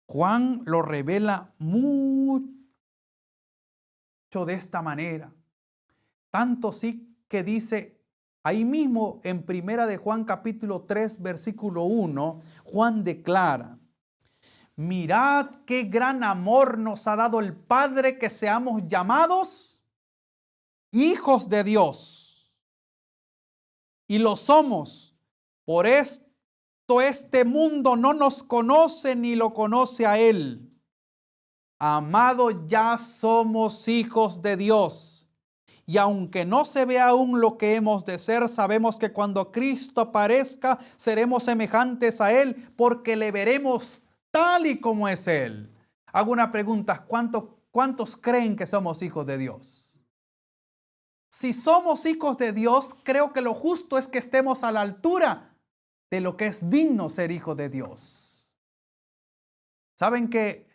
Juan lo revela mucho de esta manera. Tanto sí que dice ahí mismo en Primera de Juan capítulo 3 versículo 1, Juan declara: mirad qué gran amor nos ha dado el Padre, que seamos llamados hijos de Dios. Y lo somos. Por esto este mundo no nos conoce ni lo conoce a Él. Amado, ya somos hijos de Dios. Y aunque no se ve aún lo que hemos de ser, sabemos que cuando Cristo aparezca, seremos semejantes a Él, porque le veremos tal y como es Él. Hago una pregunta: ¿cuántos creen que somos hijos de Dios? Si somos hijos de Dios, creo que lo justo es que estemos a la altura de lo que es digno ser hijo de Dios. ¿Saben que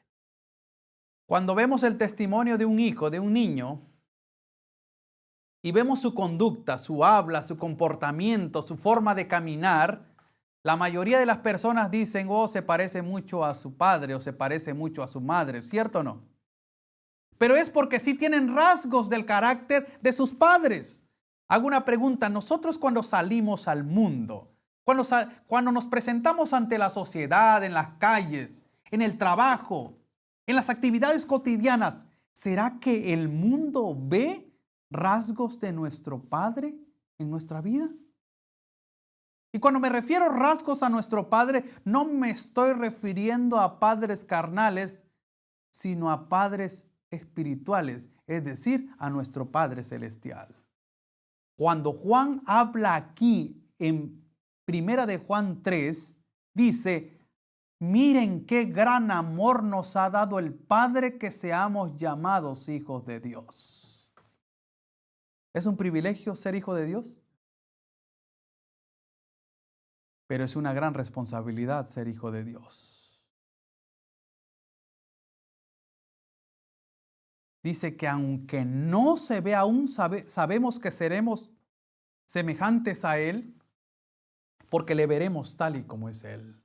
cuando vemos el testimonio de un hijo, de un niño, y vemos su conducta, su habla, su comportamiento, su forma de caminar, la mayoría de las personas dicen: oh, se parece mucho a su padre o se parece mucho a su madre, ¿cierto o no? Pero es porque sí tienen rasgos del carácter de sus padres. Hago una pregunta: nosotros cuando salimos al mundo, cuando nos presentamos ante la sociedad, en las calles, en el trabajo, en las actividades cotidianas, ¿será que el mundo ve rasgos de nuestro Padre en nuestra vida? Y cuando me refiero rasgos a nuestro Padre, no me estoy refiriendo a padres carnales, sino a padres espirituales, es decir, a nuestro Padre celestial. Cuando Juan habla aquí en Primera de Juan 3, dice: miren qué gran amor nos ha dado el Padre, que seamos llamados hijos de Dios. ¿Es un privilegio ser hijo de Dios? Pero es una gran responsabilidad ser hijo de Dios. Dice que aunque no se ve aún, sabemos que seremos semejantes a Él, porque le veremos tal y como es Él.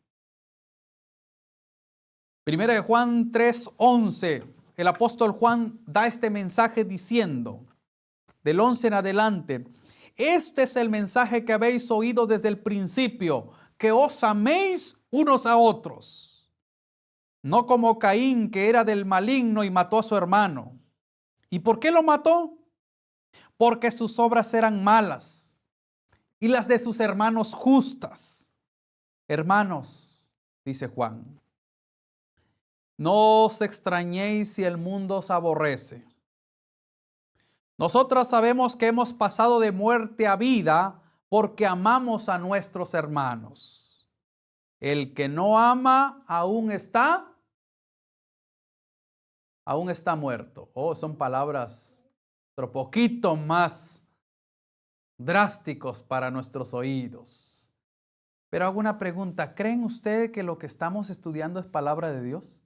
Primera de Juan 3:11, el apóstol Juan da este mensaje diciendo, del 11 en adelante: este es el mensaje que habéis oído desde el principio, que os améis unos a otros. No como Caín, que era del maligno y mató a su hermano. ¿Y por qué lo mató? Porque sus obras eran malas y las de sus hermanos justas. Hermanos, dice Juan, no os extrañéis si el mundo os aborrece. Nosotras sabemos que hemos pasado de muerte a vida porque amamos a nuestros hermanos. El que no ama aún está muerto. Oh, son palabras otro poquito más drásticos para nuestros oídos. Pero hago una pregunta: ¿creen ustedes que lo que estamos estudiando es palabra de Dios?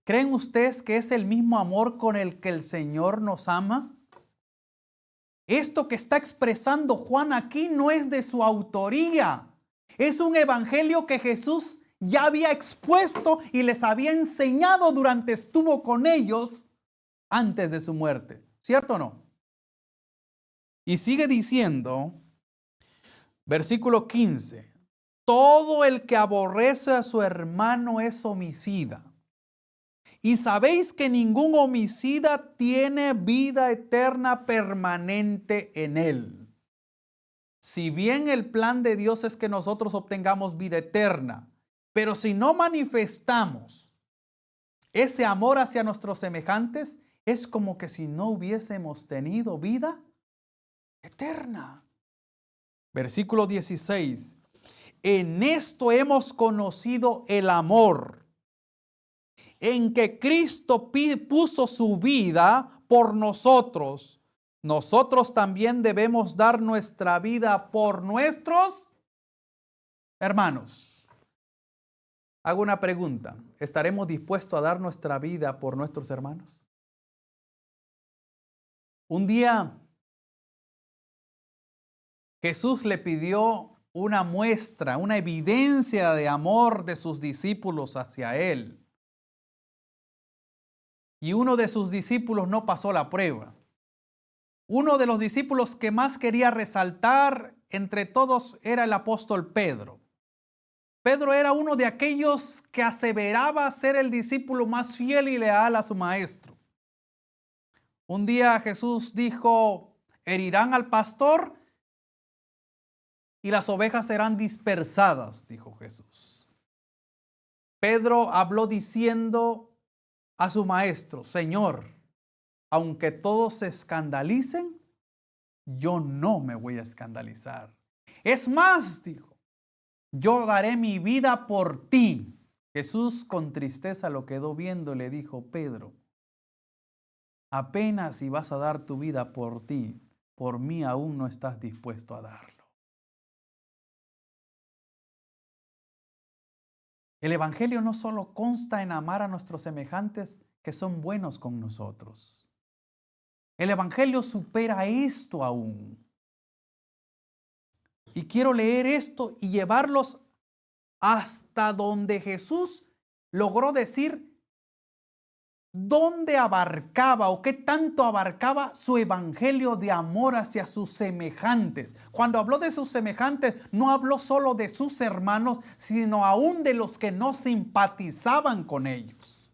¿Creen ustedes que es el mismo amor con el que el Señor nos ama? Esto que está expresando Juan aquí no es de su autoría. Es un evangelio que Jesús ya había expuesto y les había enseñado durante estuvo con ellos antes de su muerte. ¿Cierto o no? Y sigue diciendo, versículo 15: todo el que aborrece a su hermano es homicida. Y sabéis que ningún homicida tiene vida eterna permanente en él. Si bien el plan de Dios es que nosotros obtengamos vida eterna, pero si no manifestamos ese amor hacia nuestros semejantes, es como que si no hubiésemos tenido vida eterna. Versículo 16. En esto hemos conocido el amor, en que Cristo puso su vida por nosotros. Nosotros también debemos dar nuestra vida por nuestros hermanos. Hago una pregunta. ¿Estaremos dispuestos a dar nuestra vida por nuestros hermanos? Un día Jesús le pidió una muestra, una evidencia de amor de sus discípulos hacia él. Y uno de sus discípulos no pasó la prueba. Uno de los discípulos que más quería resaltar entre todos era el apóstol Pedro. Pedro era uno de aquellos que aseveraba ser el discípulo más fiel y leal a su maestro. Un día Jesús dijo: herirán al pastor y las ovejas serán dispersadas, dijo Jesús. Pedro habló diciendo a su maestro: Señor, aunque todos se escandalicen, yo no me voy a escandalizar. Es más, dijo, yo daré mi vida por ti. Jesús con tristeza lo quedó viendo y le dijo: Pedro, apenas si vas a dar tu vida por ti, por mí aún no estás dispuesto a darlo. El Evangelio no solo consta en amar a nuestros semejantes que son buenos con nosotros. El Evangelio supera esto aún. Y quiero leer esto y llevarlos hasta donde Jesús logró decir dónde abarcaba o qué tanto abarcaba su evangelio de amor hacia sus semejantes. Cuando habló de sus semejantes, no habló solo de sus hermanos, sino aún de los que no simpatizaban con ellos.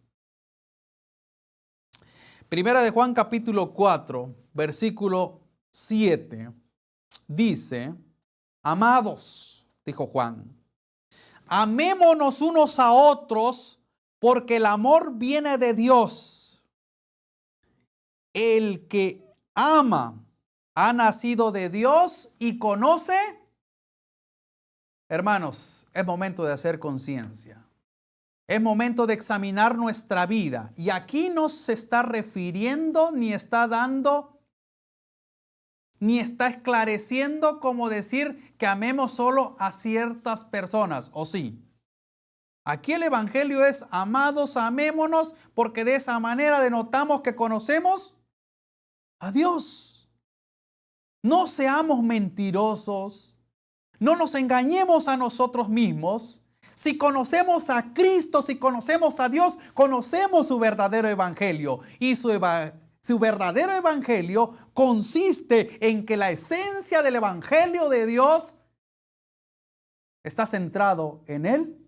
Primera de Juan capítulo 4, versículo 7, dice: amados, dijo Juan, amémonos unos a otros, porque el amor viene de Dios. El que ama ha nacido de Dios y conoce. Hermanos, es momento de hacer conciencia. Es momento de examinar nuestra vida. Y aquí no se está refiriendo ni está dando ni está esclareciendo como decir que amemos solo a ciertas personas, ¿o sí? Aquí el Evangelio es: amados, amémonos, porque de esa manera denotamos que conocemos a Dios. No seamos mentirosos, no nos engañemos a nosotros mismos. Si conocemos a Cristo, si conocemos a Dios, conocemos su verdadero Evangelio. Y su verdadero Evangelio consiste en que la esencia del Evangelio de Dios está centrado en el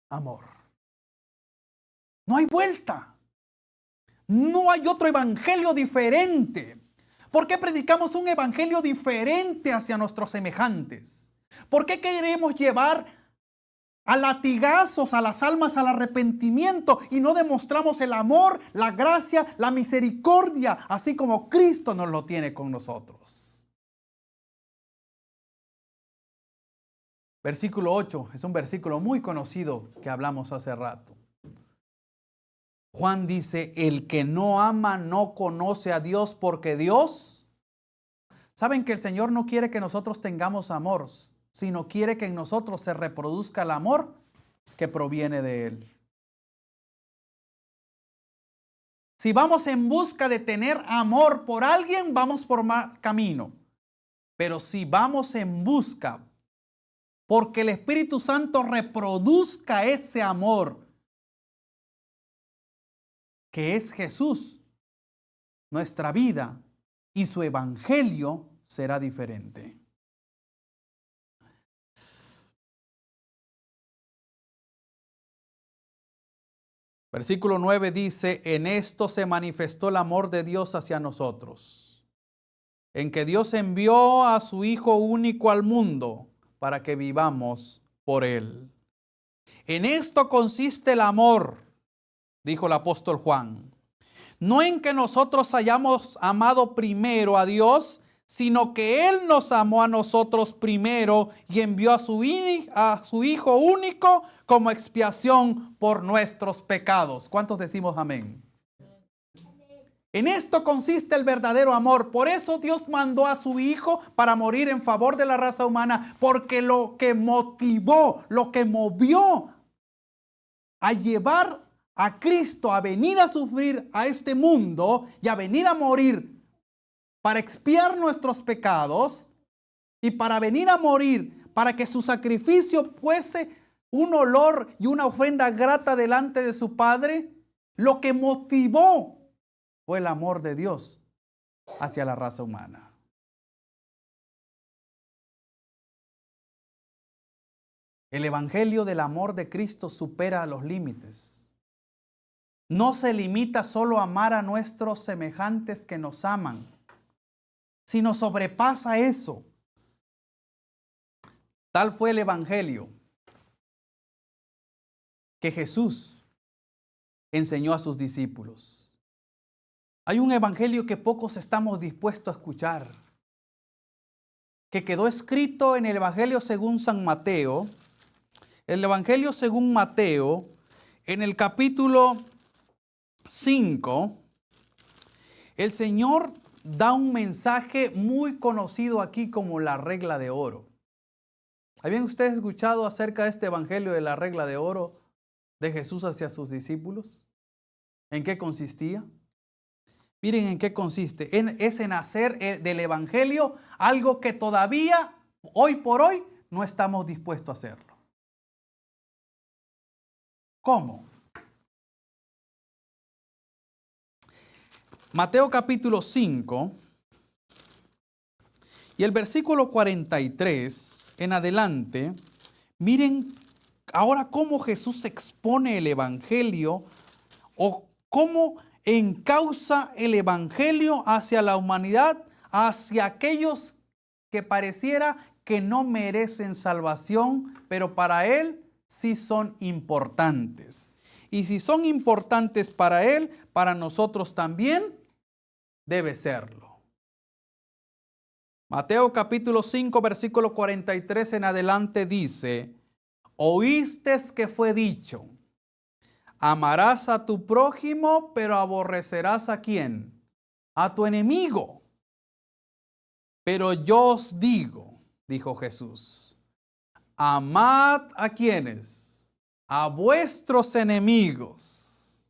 amor. No hay vuelta. No hay otro evangelio diferente. ¿Por qué predicamos un evangelio diferente hacia nuestros semejantes? ¿Por qué queremos llevar a latigazos a las almas al arrepentimiento y no demostramos el amor, la gracia, la misericordia, así como Cristo nos lo tiene con nosotros? Versículo 8 es un versículo muy conocido que hablamos hace rato. Juan dice: el que no ama no conoce a Dios, porque Dios... ¿Saben que el Señor no quiere que nosotros tengamos amor, sino quiere que en nosotros se reproduzca el amor que proviene de Él? Si vamos en busca de tener amor por alguien, vamos por mal camino. Pero si vamos en busca porque el Espíritu Santo reproduzca ese amor que es Jesús, nuestra vida y su evangelio será diferente. Versículo 9 dice, en esto se manifestó el amor de Dios hacia nosotros, en que Dios envió a su Hijo único al mundo para que vivamos por Él. En esto consiste el amor, dijo el apóstol Juan. No en que nosotros hayamos amado primero a Dios, sino que Él nos amó a nosotros primero y envió a su Hijo único como expiación por nuestros pecados. ¿Cuántos decimos amén? En esto consiste el verdadero amor. Por eso Dios mandó a su Hijo para morir en favor de la raza humana, porque lo que motivó, lo que movió a llevar a Cristo a venir a sufrir a este mundo y a venir a morir para expiar nuestros pecados y para venir a morir, para que su sacrificio fuese un olor y una ofrenda grata delante de su Padre, lo que motivó fue el amor de Dios hacia la raza humana. El evangelio del amor de Cristo supera los límites. No se limita solo a amar a nuestros semejantes que nos aman, sino sobrepasa eso. Tal fue el evangelio que Jesús enseñó a sus discípulos. Hay un evangelio que pocos estamos dispuestos a escuchar, que quedó escrito en el evangelio según San Mateo. El evangelio según Mateo, en el capítulo 5, el Señor da un mensaje muy conocido aquí como la regla de oro. ¿Habían ustedes escuchado acerca de este evangelio de la regla de oro de Jesús hacia sus discípulos? ¿En qué consistía? Miren en qué consiste. Es en hacer del evangelio algo que todavía, hoy por hoy, no estamos dispuestos a hacerlo. ¿Cómo? Mateo capítulo 5 y el versículo 43 en adelante, miren ahora cómo Jesús expone el evangelio o cómo encausa el evangelio hacia la humanidad, hacia aquellos que pareciera que no merecen salvación, pero para Él sí son importantes. Y si son importantes para Él, para nosotros también debe serlo. Mateo capítulo 5, versículo 43 en adelante dice, oíste que fue dicho, amarás a tu prójimo, pero aborrecerás ¿a quién? A tu enemigo. Pero yo os digo, dijo Jesús, amad ¿a quiénes? A vuestros enemigos.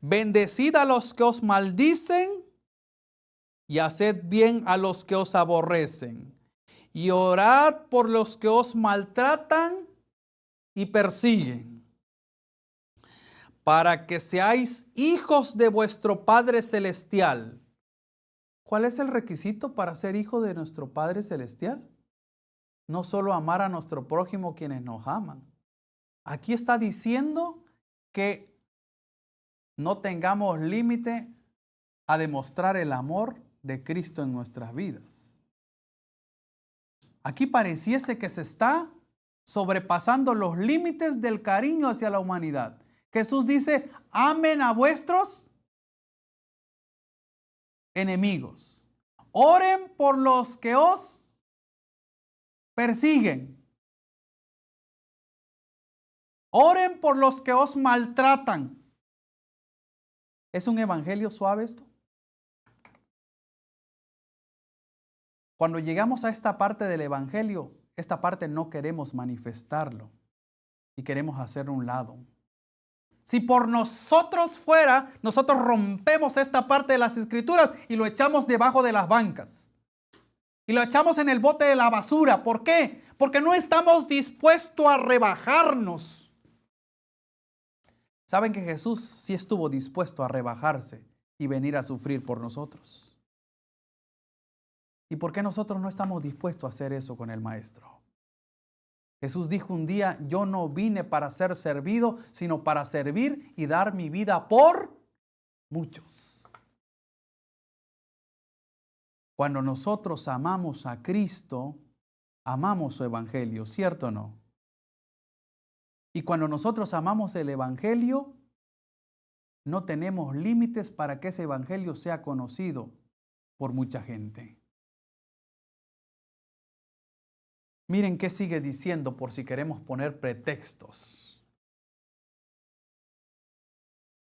Bendecid a los que os maldicen y haced bien a los que os aborrecen. Y orad por los que os maltratan y persiguen, para que seáis hijos de vuestro Padre Celestial. ¿Cuál es el requisito para ser hijo de nuestro Padre Celestial? No solo amar a nuestro prójimo quienes nos aman. Aquí está diciendo que no tengamos límite a demostrar el amor de Cristo en nuestras vidas. Aquí pareciese que se está sobrepasando los límites del cariño hacia la humanidad. Jesús dice, amen a vuestros enemigos. Oren por los que os persiguen. Oren por los que os maltratan. ¿Es un evangelio suave esto? Cuando llegamos a esta parte del evangelio, esta parte no queremos manifestarlo y queremos hacerlo a un lado. Si por nosotros fuera, nosotros rompemos esta parte de las escrituras y lo echamos debajo de las bancas. Y lo echamos en el bote de la basura. ¿Por qué? Porque no estamos dispuestos a rebajarnos. ¿Saben que Jesús sí estuvo dispuesto a rebajarse y venir a sufrir por nosotros? ¿Y por qué nosotros no estamos dispuestos a hacer eso con el Maestro? Jesús dijo un día, yo no vine para ser servido, sino para servir y dar mi vida por muchos. Cuando nosotros amamos a Cristo, amamos su evangelio, ¿cierto o no? Y cuando nosotros amamos el evangelio, no tenemos límites para que ese evangelio sea conocido por mucha gente. Miren qué sigue diciendo por si queremos poner pretextos.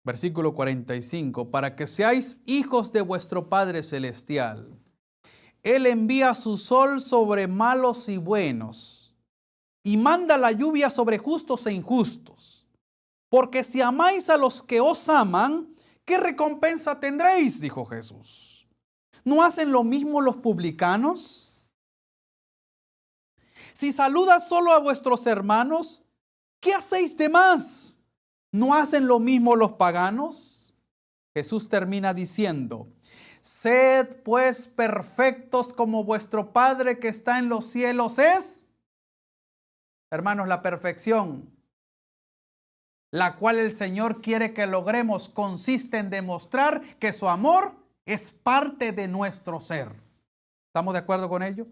Versículo 45, para que seáis hijos de vuestro Padre Celestial. Él envía su sol sobre malos y buenos, y manda la lluvia sobre justos e injustos. Porque si amáis a los que os aman, ¿qué recompensa tendréis? Dijo Jesús. ¿No hacen lo mismo los publicanos? Si saludas solo a vuestros hermanos, ¿qué hacéis de más? ¿No hacen lo mismo los paganos? Jesús termina diciendo, sed pues perfectos como vuestro Padre que está en los cielos es. Hermanos, la perfección, la cual el Señor quiere que logremos, consiste en demostrar que su amor es parte de nuestro ser. ¿Estamos de acuerdo con ello?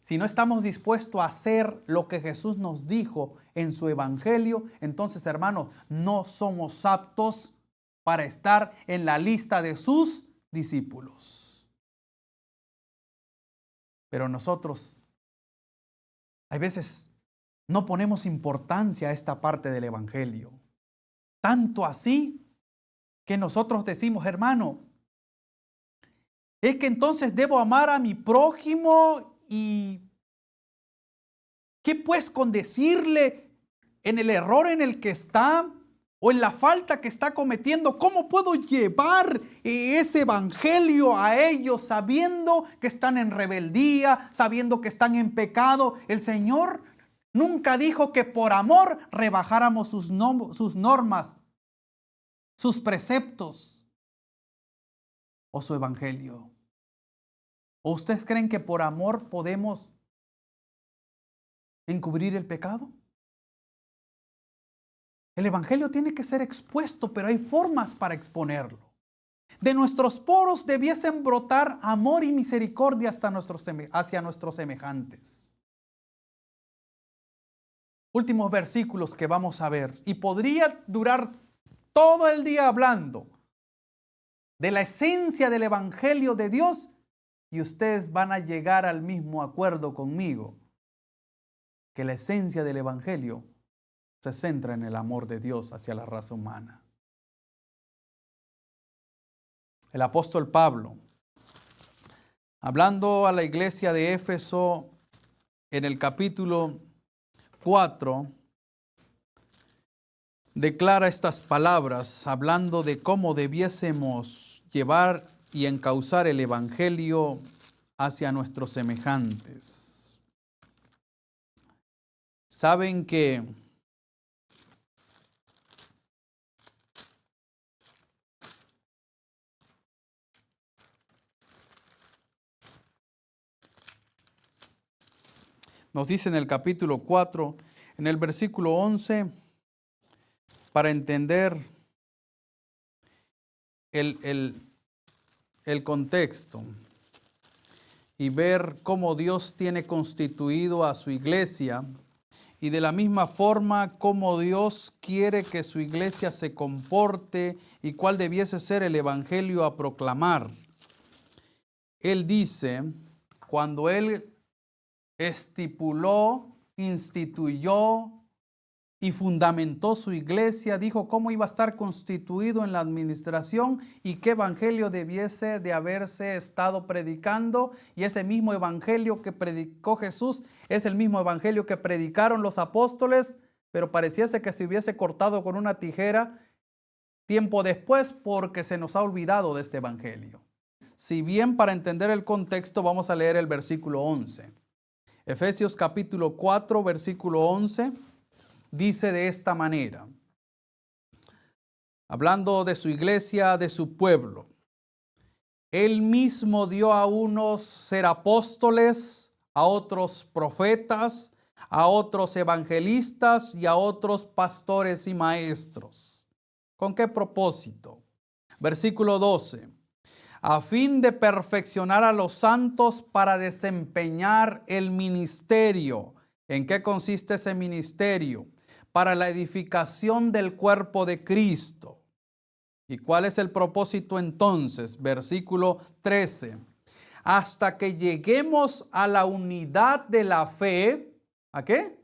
Si no estamos dispuestos a hacer lo que Jesús nos dijo en su evangelio, entonces, hermanos, no somos aptos para estar en la lista de sus discípulos. Pero nosotros, hay veces, no ponemos importancia a esta parte del evangelio. Tanto así que nosotros decimos, hermano, es que entonces debo amar a mi prójimo. ¿Y qué pues con decirle en el error en el que está o en la falta que está cometiendo? ¿Cómo puedo llevar ese evangelio a ellos sabiendo que están en rebeldía, sabiendo que están en pecado? El Señor nunca dijo que por amor rebajáramos sus normas, sus preceptos o su evangelio. ¿O ustedes creen que por amor podemos encubrir el pecado? El evangelio tiene que ser expuesto, pero hay formas para exponerlo. De nuestros poros debiesen brotar amor y misericordia hacia nuestros semejantes. Últimos versículos que vamos a ver, y podría durar todo el día hablando de la esencia del evangelio de Dios, y ustedes van a llegar al mismo acuerdo conmigo, que la esencia del evangelio se centra en el amor de Dios hacia la raza humana. El apóstol Pablo, hablando a la iglesia de Éfeso en el capítulo 4, declara estas palabras, hablando de cómo debiésemos llevar y encauzar el evangelio hacia nuestros semejantes. Saben que nos dice en el capítulo 4, en el versículo 11, para entender el contexto y ver cómo Dios tiene constituido a su iglesia y de la misma forma cómo Dios quiere que su iglesia se comporte y cuál debiese ser el evangelio a proclamar. Él dice, cuando Él estipuló, instituyó y fundamentó su iglesia, dijo cómo iba a estar constituido en la administración y qué evangelio debiese de haberse estado predicando. Y ese mismo evangelio que predicó Jesús es el mismo evangelio que predicaron los apóstoles, pero pareciese que se hubiese cortado con una tijera tiempo después porque se nos ha olvidado de este evangelio. Si bien para entender el contexto vamos a leer el versículo 11. Efesios capítulo 4, versículo 11. Dice de esta manera, hablando de su iglesia, de su pueblo, Él mismo dio a unos ser apóstoles, a otros profetas, a otros evangelistas y a otros pastores y maestros. ¿Con qué propósito? Versículo 12. A fin de perfeccionar a los santos para desempeñar el ministerio. ¿En qué consiste ese ministerio? Para la edificación del cuerpo de Cristo. ¿Y cuál es el propósito entonces? Versículo 13. Hasta que lleguemos a la unidad de la fe. ¿A qué?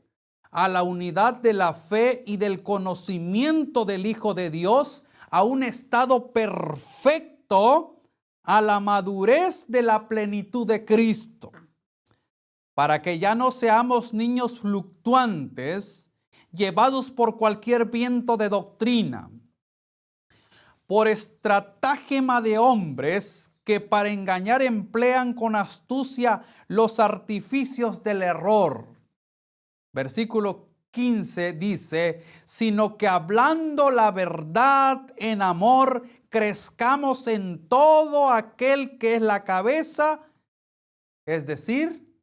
A la unidad de la fe y del conocimiento del Hijo de Dios, a un estado perfecto, a la madurez de la plenitud de Cristo, para que ya no seamos niños fluctuantes, llevados por cualquier viento de doctrina, por estratagema de hombres que para engañar emplean con astucia los artificios del error. Versículo 15 dice, sino que hablando la verdad en amor, crezcamos en todo aquel que es la cabeza, es decir,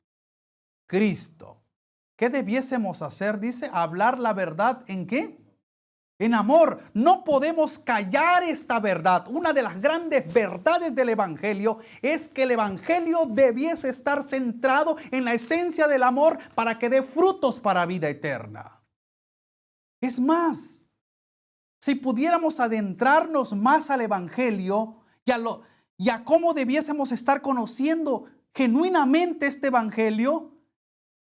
Cristo. ¿Qué debiésemos hacer? Dice, hablar la verdad ¿en qué? En amor. No podemos callar esta verdad. Una de las grandes verdades del Evangelio es que el Evangelio debiese estar centrado en la esencia del amor para que dé frutos para vida eterna. Es más, si pudiéramos adentrarnos más al Evangelio y a cómo debiésemos estar conociendo genuinamente este Evangelio,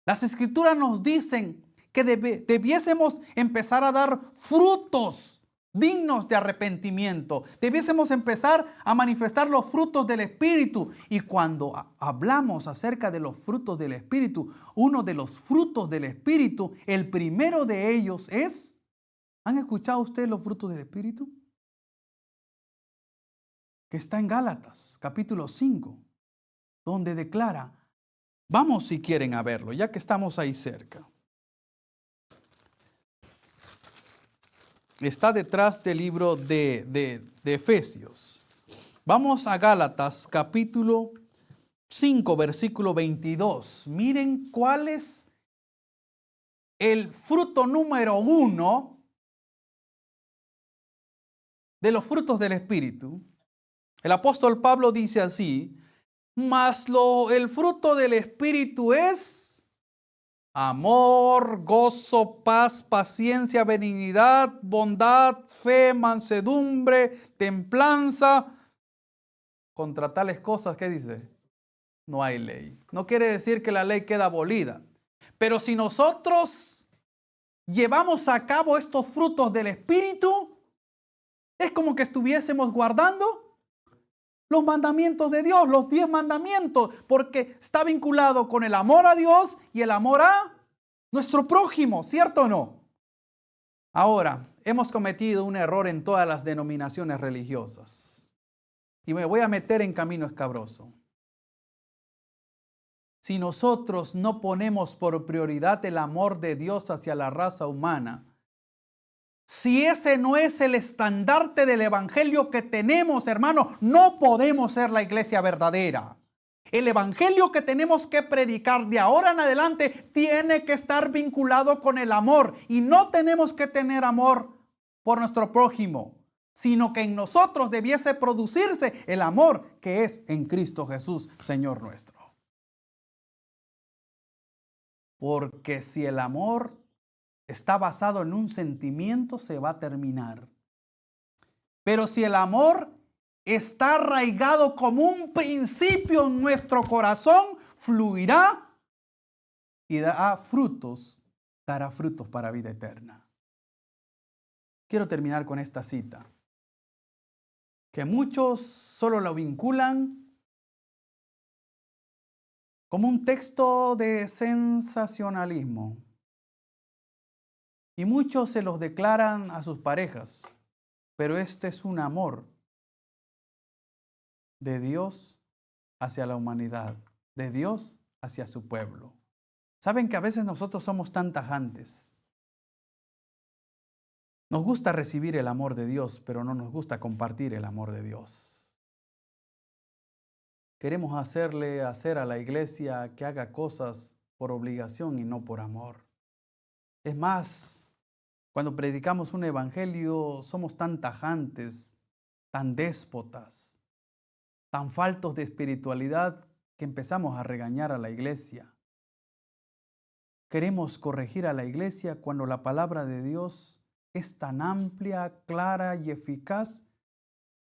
las Escrituras nos dicen que debiésemos empezar a dar frutos dignos de arrepentimiento. Debiésemos empezar a manifestar los frutos del Espíritu. Y cuando hablamos acerca de los frutos del Espíritu, uno de los frutos del Espíritu, el primero de ellos es, ¿han escuchado ustedes los frutos del Espíritu? Que está en Gálatas, capítulo 5, donde declara, vamos si quieren a verlo, ya que estamos ahí cerca. Está detrás del libro de Efesios. Vamos a Gálatas capítulo 5, versículo 22. Miren cuál es el fruto número 1 de los frutos del Espíritu. El apóstol Pablo dice así, mas el fruto del Espíritu es amor, gozo, paz, paciencia, benignidad, bondad, fe, mansedumbre, templanza. Contra tales cosas, ¿qué dice? No hay ley. No quiere decir que la ley queda abolida. Pero si nosotros llevamos a cabo estos frutos del Espíritu, es como que estuviésemos guardando los mandamientos de Dios, los 10 mandamientos, porque está vinculado con el amor a Dios y el amor a nuestro prójimo, ¿cierto o no? Ahora, hemos cometido un error en todas las denominaciones religiosas. Y me voy a meter en camino escabroso. Si nosotros no ponemos por prioridad el amor de Dios hacia la raza humana, si ese no es el estandarte del evangelio que tenemos, hermano, no podemos ser la iglesia verdadera. El evangelio que tenemos que predicar de ahora en adelante tiene que estar vinculado con el amor. Y no tenemos que tener amor por nuestro prójimo, sino que en nosotros debiese producirse el amor que es en Cristo Jesús, Señor nuestro. Porque si el amor está basado en un sentimiento, se va a terminar. Pero si el amor está arraigado como un principio en nuestro corazón, fluirá y dará frutos para vida eterna. Quiero terminar con esta cita, que muchos solo lo vinculan como un texto de sensacionalismo. Y muchos se los declaran a sus parejas, pero este es un amor de Dios hacia la humanidad, de Dios hacia su pueblo. Saben que a veces nosotros somos tan tajantes. Nos gusta recibir el amor de Dios, pero no nos gusta compartir el amor de Dios. queremos hacer a la iglesia que haga cosas por obligación y no por amor. Es más, cuando predicamos un evangelio somos tan tajantes, tan déspotas, tan faltos de espiritualidad que empezamos a regañar a la iglesia. Queremos corregir a la iglesia cuando la palabra de Dios es tan amplia, clara y eficaz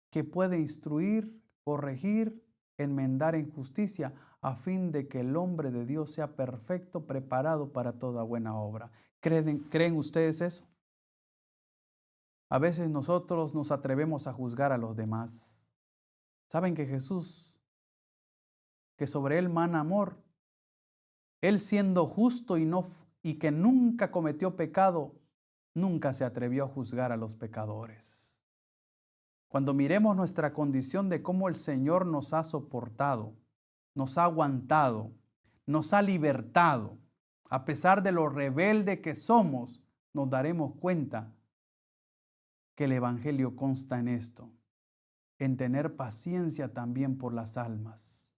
que puede instruir, corregir, enmendar en justicia, a fin de que el hombre de Dios sea perfecto, preparado para toda buena obra. ¿Creen ustedes eso? A veces nosotros nos atrevemos a juzgar a los demás. ¿Saben que Jesús, que sobre él mana amor, él siendo justo y que nunca cometió pecado, nunca se atrevió a juzgar a los pecadores? Cuando miremos nuestra condición de cómo el Señor nos ha soportado, nos ha aguantado, nos ha libertado, a pesar de lo rebelde que somos, nos daremos cuenta que el Evangelio consta en esto, en tener paciencia también por las almas,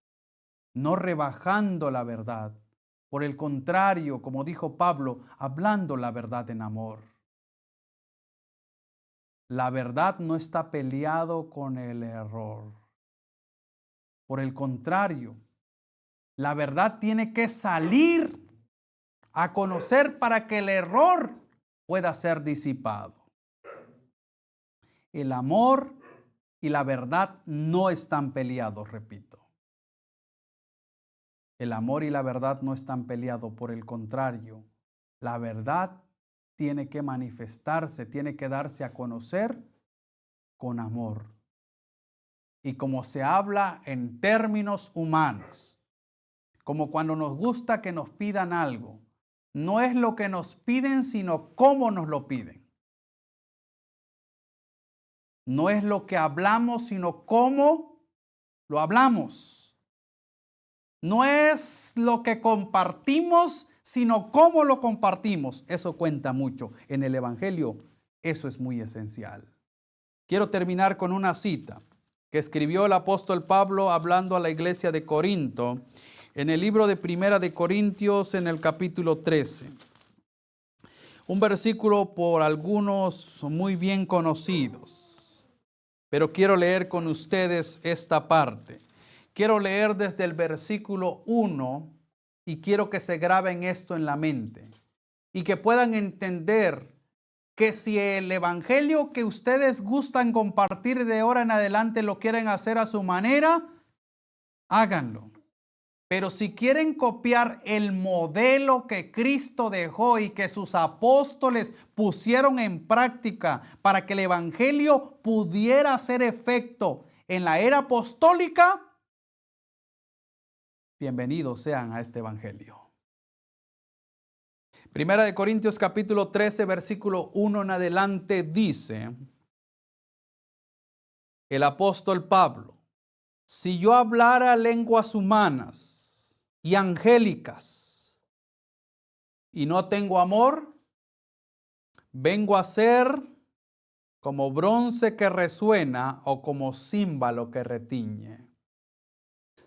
no rebajando la verdad. Por el contrario, como dijo Pablo, hablando la verdad en amor. La verdad no está peleado con el error. Por el contrario, la verdad tiene que salir a conocer para que el error pueda ser disipado. El amor y la verdad no están peleados, repito. El amor y la verdad no están peleados, por el contrario, la verdad tiene que manifestarse, tiene que darse a conocer con amor. Y como se habla en términos humanos, como cuando nos gusta que nos pidan algo, no es lo que nos piden, sino cómo nos lo piden. No es lo que hablamos, sino cómo lo hablamos. No es lo que compartimos, sino cómo lo compartimos. Eso cuenta mucho. En el Evangelio, eso es muy esencial. Quiero terminar con una cita que escribió el apóstol Pablo hablando a la iglesia de Corinto, en el libro de Primera de Corintios, en el capítulo 13. Un versículo por algunos muy bien conocidos, pero quiero leer con ustedes esta parte. Quiero leer desde el versículo 1 y quiero que se graben esto en la mente y que puedan entender que si el evangelio que ustedes gustan compartir de ahora en adelante lo quieren hacer a su manera, háganlo. Pero si quieren copiar el modelo que Cristo dejó y que sus apóstoles pusieron en práctica para que el evangelio pudiera hacer efecto en la era apostólica, bienvenidos sean a este evangelio. Primera de Corintios capítulo 13, versículo 1 en adelante dice el apóstol Pablo: si yo hablara lenguas humanas y angélicas y no tengo amor, vengo a ser como bronce que resuena o como címbalo que retiñe.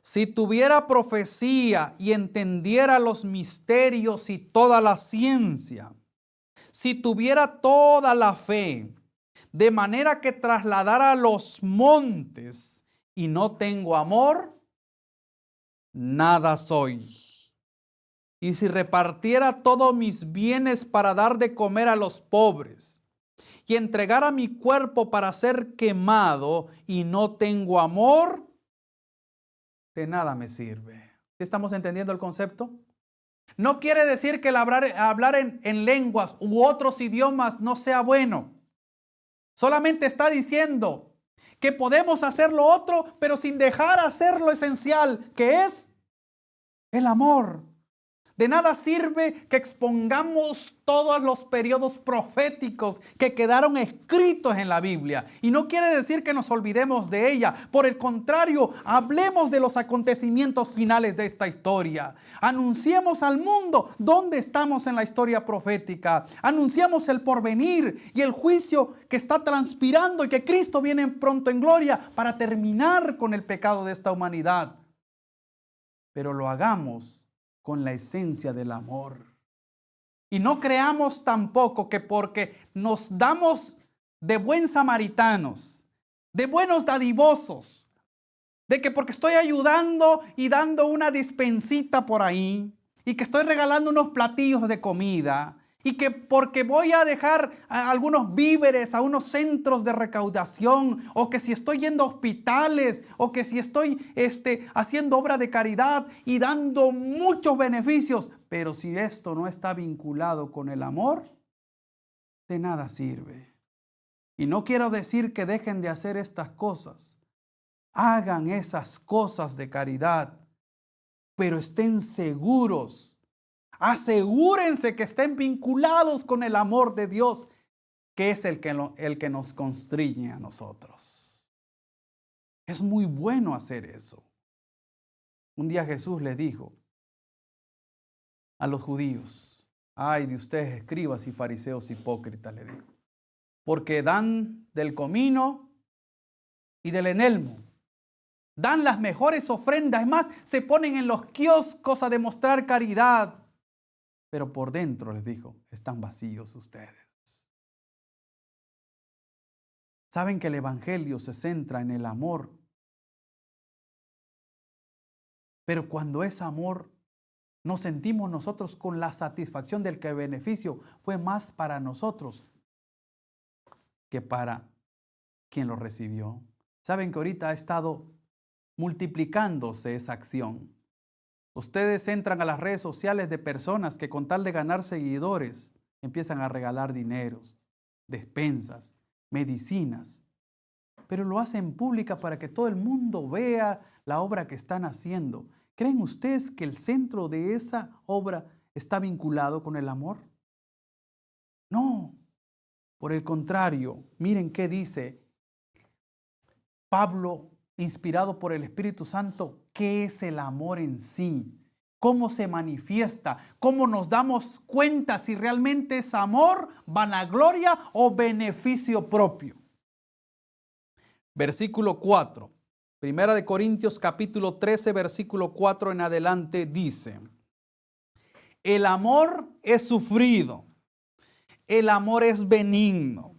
Si tuviera profecía y entendiera los misterios y toda la ciencia, si tuviera toda la fe, de manera que trasladara los montes y no tengo amor, nada soy. Y si repartiera todos mis bienes para dar de comer a los pobres y entregara mi cuerpo para ser quemado y no tengo amor, de nada me sirve. ¿Estamos entendiendo el concepto? No quiere decir que el hablar en lenguas u otros idiomas no sea bueno. Solamente está diciendo que podemos hacer lo otro, pero sin dejar hacer lo esencial, que es el amor. De nada sirve que expongamos todos los periodos proféticos que quedaron escritos en la Biblia. Y no quiere decir que nos olvidemos de ella. Por el contrario, hablemos de los acontecimientos finales de esta historia. Anunciemos al mundo dónde estamos en la historia profética. Anunciamos el porvenir y el juicio que está transpirando y que Cristo viene pronto en gloria para terminar con el pecado de esta humanidad. pero lo hagamos con la esencia del amor. Y no creamos tampoco que porque nos damos de buen samaritanos, de buenos dadivosos, de que porque estoy ayudando y dando una dispensita por ahí, y que estoy regalando unos platillos de comida, y que porque voy a dejar algunos víveres a unos centros de recaudación, o que si estoy yendo a hospitales, o que si estoy haciendo obra de caridad y dando muchos beneficios, pero si esto no está vinculado con el amor, de nada sirve. Y no quiero decir que dejen de hacer estas cosas. Hagan esas cosas de caridad, pero estén seguros. Asegúrense que estén vinculados con el amor de Dios, que es el que nos constriñe a nosotros. Es muy bueno hacer eso. Un día Jesús le dijo a los judíos: ay de ustedes, escribas y fariseos hipócritas, le dijo, porque dan del comino y del enelmo. Dan las mejores ofrendas, es más, se ponen en los kioscos a demostrar caridad. Pero por dentro, les dijo, están vacíos ustedes. Saben que el evangelio se centra en el amor. Pero cuando es amor, nos sentimos nosotros con la satisfacción del que el beneficio fue más para nosotros que para quien lo recibió. Saben que ahorita ha estado multiplicándose esa acción. Ustedes entran a las redes sociales de personas que con tal de ganar seguidores empiezan a regalar dineros, despensas, medicinas, pero lo hacen pública para que todo el mundo vea la obra que están haciendo. ¿Creen ustedes que el centro de esa obra está vinculado con el amor? No, por el contrario, miren qué dice Pablo, inspirado por el Espíritu Santo, ¿qué es el amor en sí? ¿Cómo se manifiesta? ¿Cómo nos damos cuenta si realmente es amor, vanagloria o beneficio propio? Versículo 4. Primera de Corintios capítulo 13, versículo 4 en adelante dice: el amor es sufrido, el amor es benigno,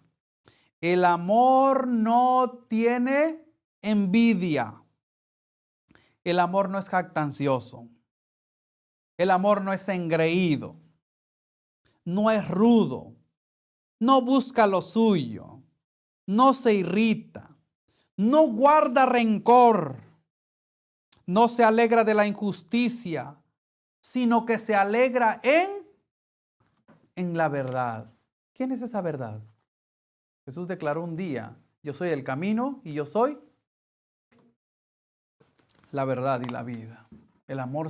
el amor no tiene envidia. El amor no es jactancioso. El amor no es engreído. No es rudo. No busca lo suyo. No se irrita. No guarda rencor. No se alegra de la injusticia, sino que se alegra en la verdad. ¿Quién es esa verdad? Jesús declaró un día: yo soy el camino y yo soy la verdad y la vida. El amor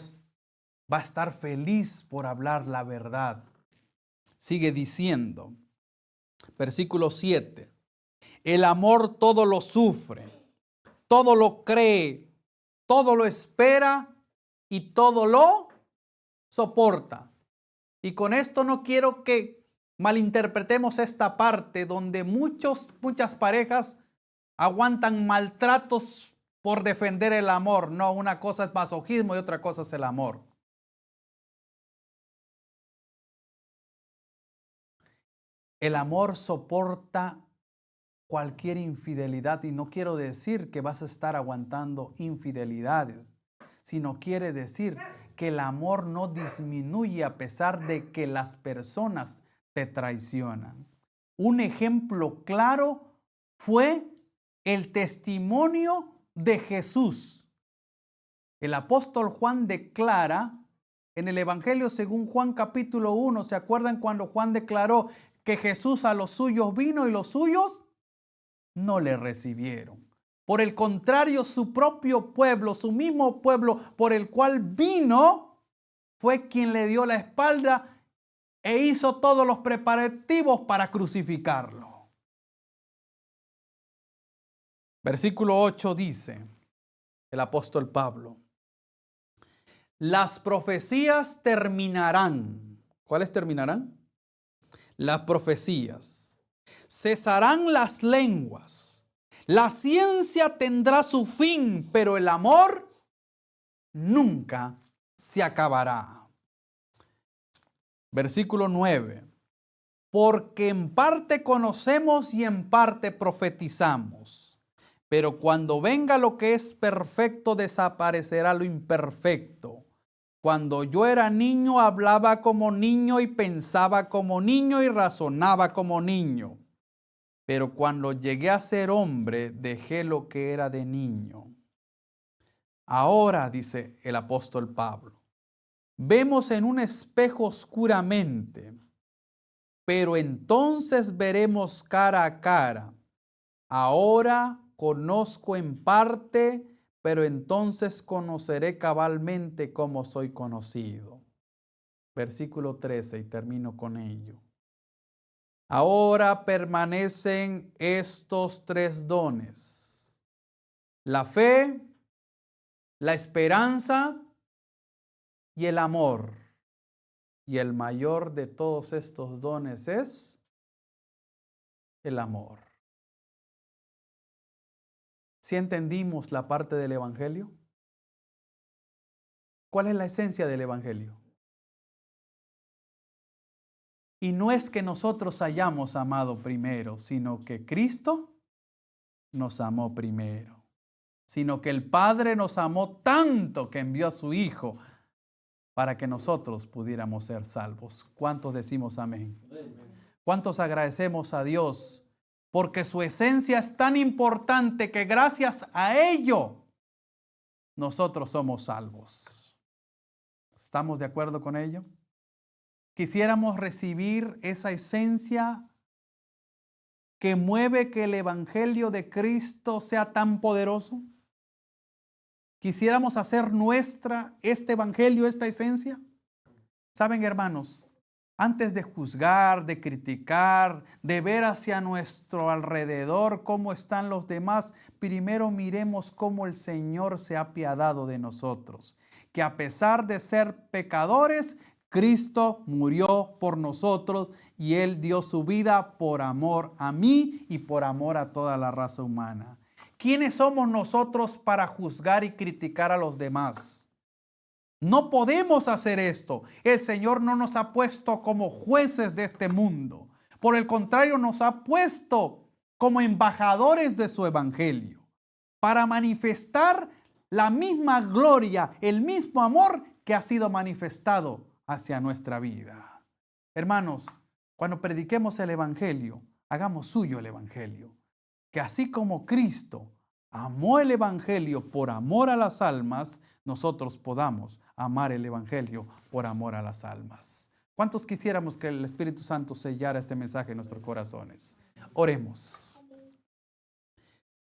va a estar feliz por hablar la verdad. Sigue diciendo, versículo 7, el amor todo lo sufre, todo lo cree, todo lo espera y todo lo soporta. Y con esto no quiero que malinterpretemos esta parte donde muchas parejas aguantan maltratos por defender el amor. No, una cosa es masoquismo y otra cosa es el amor. El amor soporta cualquier infidelidad, y no quiero decir que vas a estar aguantando infidelidades, sino quiere decir que el amor no disminuye a pesar de que las personas te traicionan. Un ejemplo claro fue el testimonio de Jesús. El apóstol Juan declara en el Evangelio según Juan capítulo 1, ¿se acuerdan cuando Juan declaró que Jesús a los suyos vino y los suyos no le recibieron? Por el contrario, su propio pueblo, su mismo pueblo por el cual vino, fue quien le dio la espalda e hizo todos los preparativos para crucificarlo. Versículo 8 dice el apóstol Pablo: las profecías terminarán. ¿Cuáles terminarán? Las profecías. Cesarán las lenguas. La ciencia tendrá su fin, pero el amor nunca se acabará. Versículo 9. Porque en parte conocemos y en parte profetizamos. Pero cuando venga lo que es perfecto, desaparecerá lo imperfecto. Cuando yo era niño, hablaba como niño y pensaba como niño y razonaba como niño. Pero cuando llegué a ser hombre, dejé lo que era de niño. Ahora, dice el apóstol Pablo, vemos en un espejo oscuramente, pero entonces veremos cara a cara. Ahora conozco en parte, pero entonces conoceré cabalmente como soy conocido. Versículo 13, y termino con ello. Ahora permanecen estos tres dones: la fe, la esperanza y el amor. Y el mayor de todos estos dones es el amor. ¿Sí entendimos la parte del Evangelio? ¿Cuál es la esencia del Evangelio? Y no es que nosotros hayamos amado primero, sino que Cristo nos amó primero. Sino que el Padre nos amó tanto que envió a su Hijo para que nosotros pudiéramos ser salvos. ¿Cuántos decimos amén? ¿Cuántos agradecemos a Dios? Porque su esencia es tan importante que gracias a ello nosotros somos salvos. ¿Estamos de acuerdo con ello? Quisiéramos recibir esa esencia que mueve que el Evangelio de Cristo sea tan poderoso. Quisiéramos hacer nuestra este Evangelio, esta esencia. Saben, hermanos, antes de juzgar, de criticar, de ver hacia nuestro alrededor cómo están los demás, primero miremos cómo el Señor se ha apiadado de nosotros. Que a pesar de ser pecadores, Cristo murió por nosotros y Él dio su vida por amor a mí y por amor a toda la raza humana. ¿Quiénes somos nosotros para juzgar y criticar a los demás? No podemos hacer esto. El Señor no nos ha puesto como jueces de este mundo. Por el contrario, nos ha puesto como embajadores de su evangelio para manifestar la misma gloria, el mismo amor que ha sido manifestado hacia nuestra vida. Hermanos, cuando prediquemos el evangelio, hagamos suyo el evangelio. Que así como Cristo amó el evangelio por amor a las almas, nosotros podamos amar el evangelio por amor a las almas. ¿Cuántos quisiéramos que el Espíritu Santo sellara este mensaje en nuestros corazones? Oremos.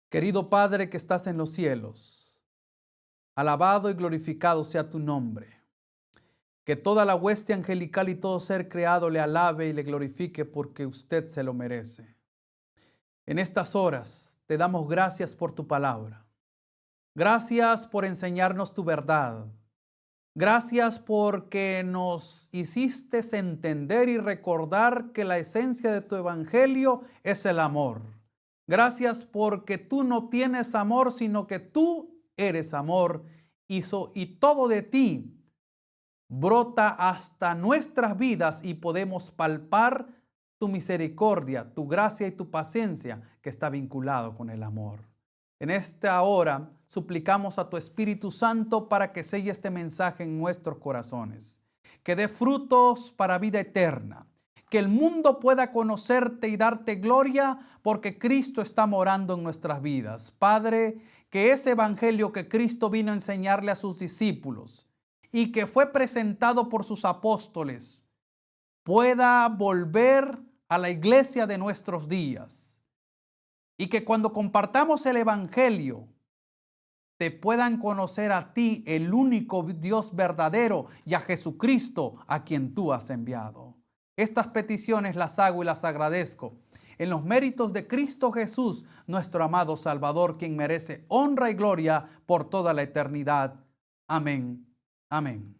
Querido Padre que estás en los cielos, alabado y glorificado sea tu nombre. Que toda la hueste angelical y todo ser creado le alabe y le glorifique porque usted se lo merece. En estas horas te damos gracias por tu palabra. Gracias por enseñarnos tu verdad. Gracias porque nos hiciste entender y recordar que la esencia de tu evangelio es el amor. Gracias porque tú no tienes amor, sino que tú eres amor y todo de ti brota hasta nuestras vidas y podemos palpar tu misericordia, tu gracia y tu paciencia que está vinculado con el amor. En esta hora suplicamos a tu Espíritu Santo para que selle este mensaje en nuestros corazones, que dé frutos para vida eterna, que el mundo pueda conocerte y darte gloria porque Cristo está morando en nuestras vidas. Padre, que ese evangelio que Cristo vino a enseñarle a sus discípulos y que fue presentado por sus apóstoles pueda volver a la iglesia de nuestros días y que cuando compartamos el evangelio te puedan conocer a ti, el único Dios verdadero, y a Jesucristo a quien tú has enviado. Estas peticiones las hago y las agradezco en los méritos de Cristo Jesús, nuestro amado Salvador, quien merece honra y gloria por toda la eternidad. Amén. Amén.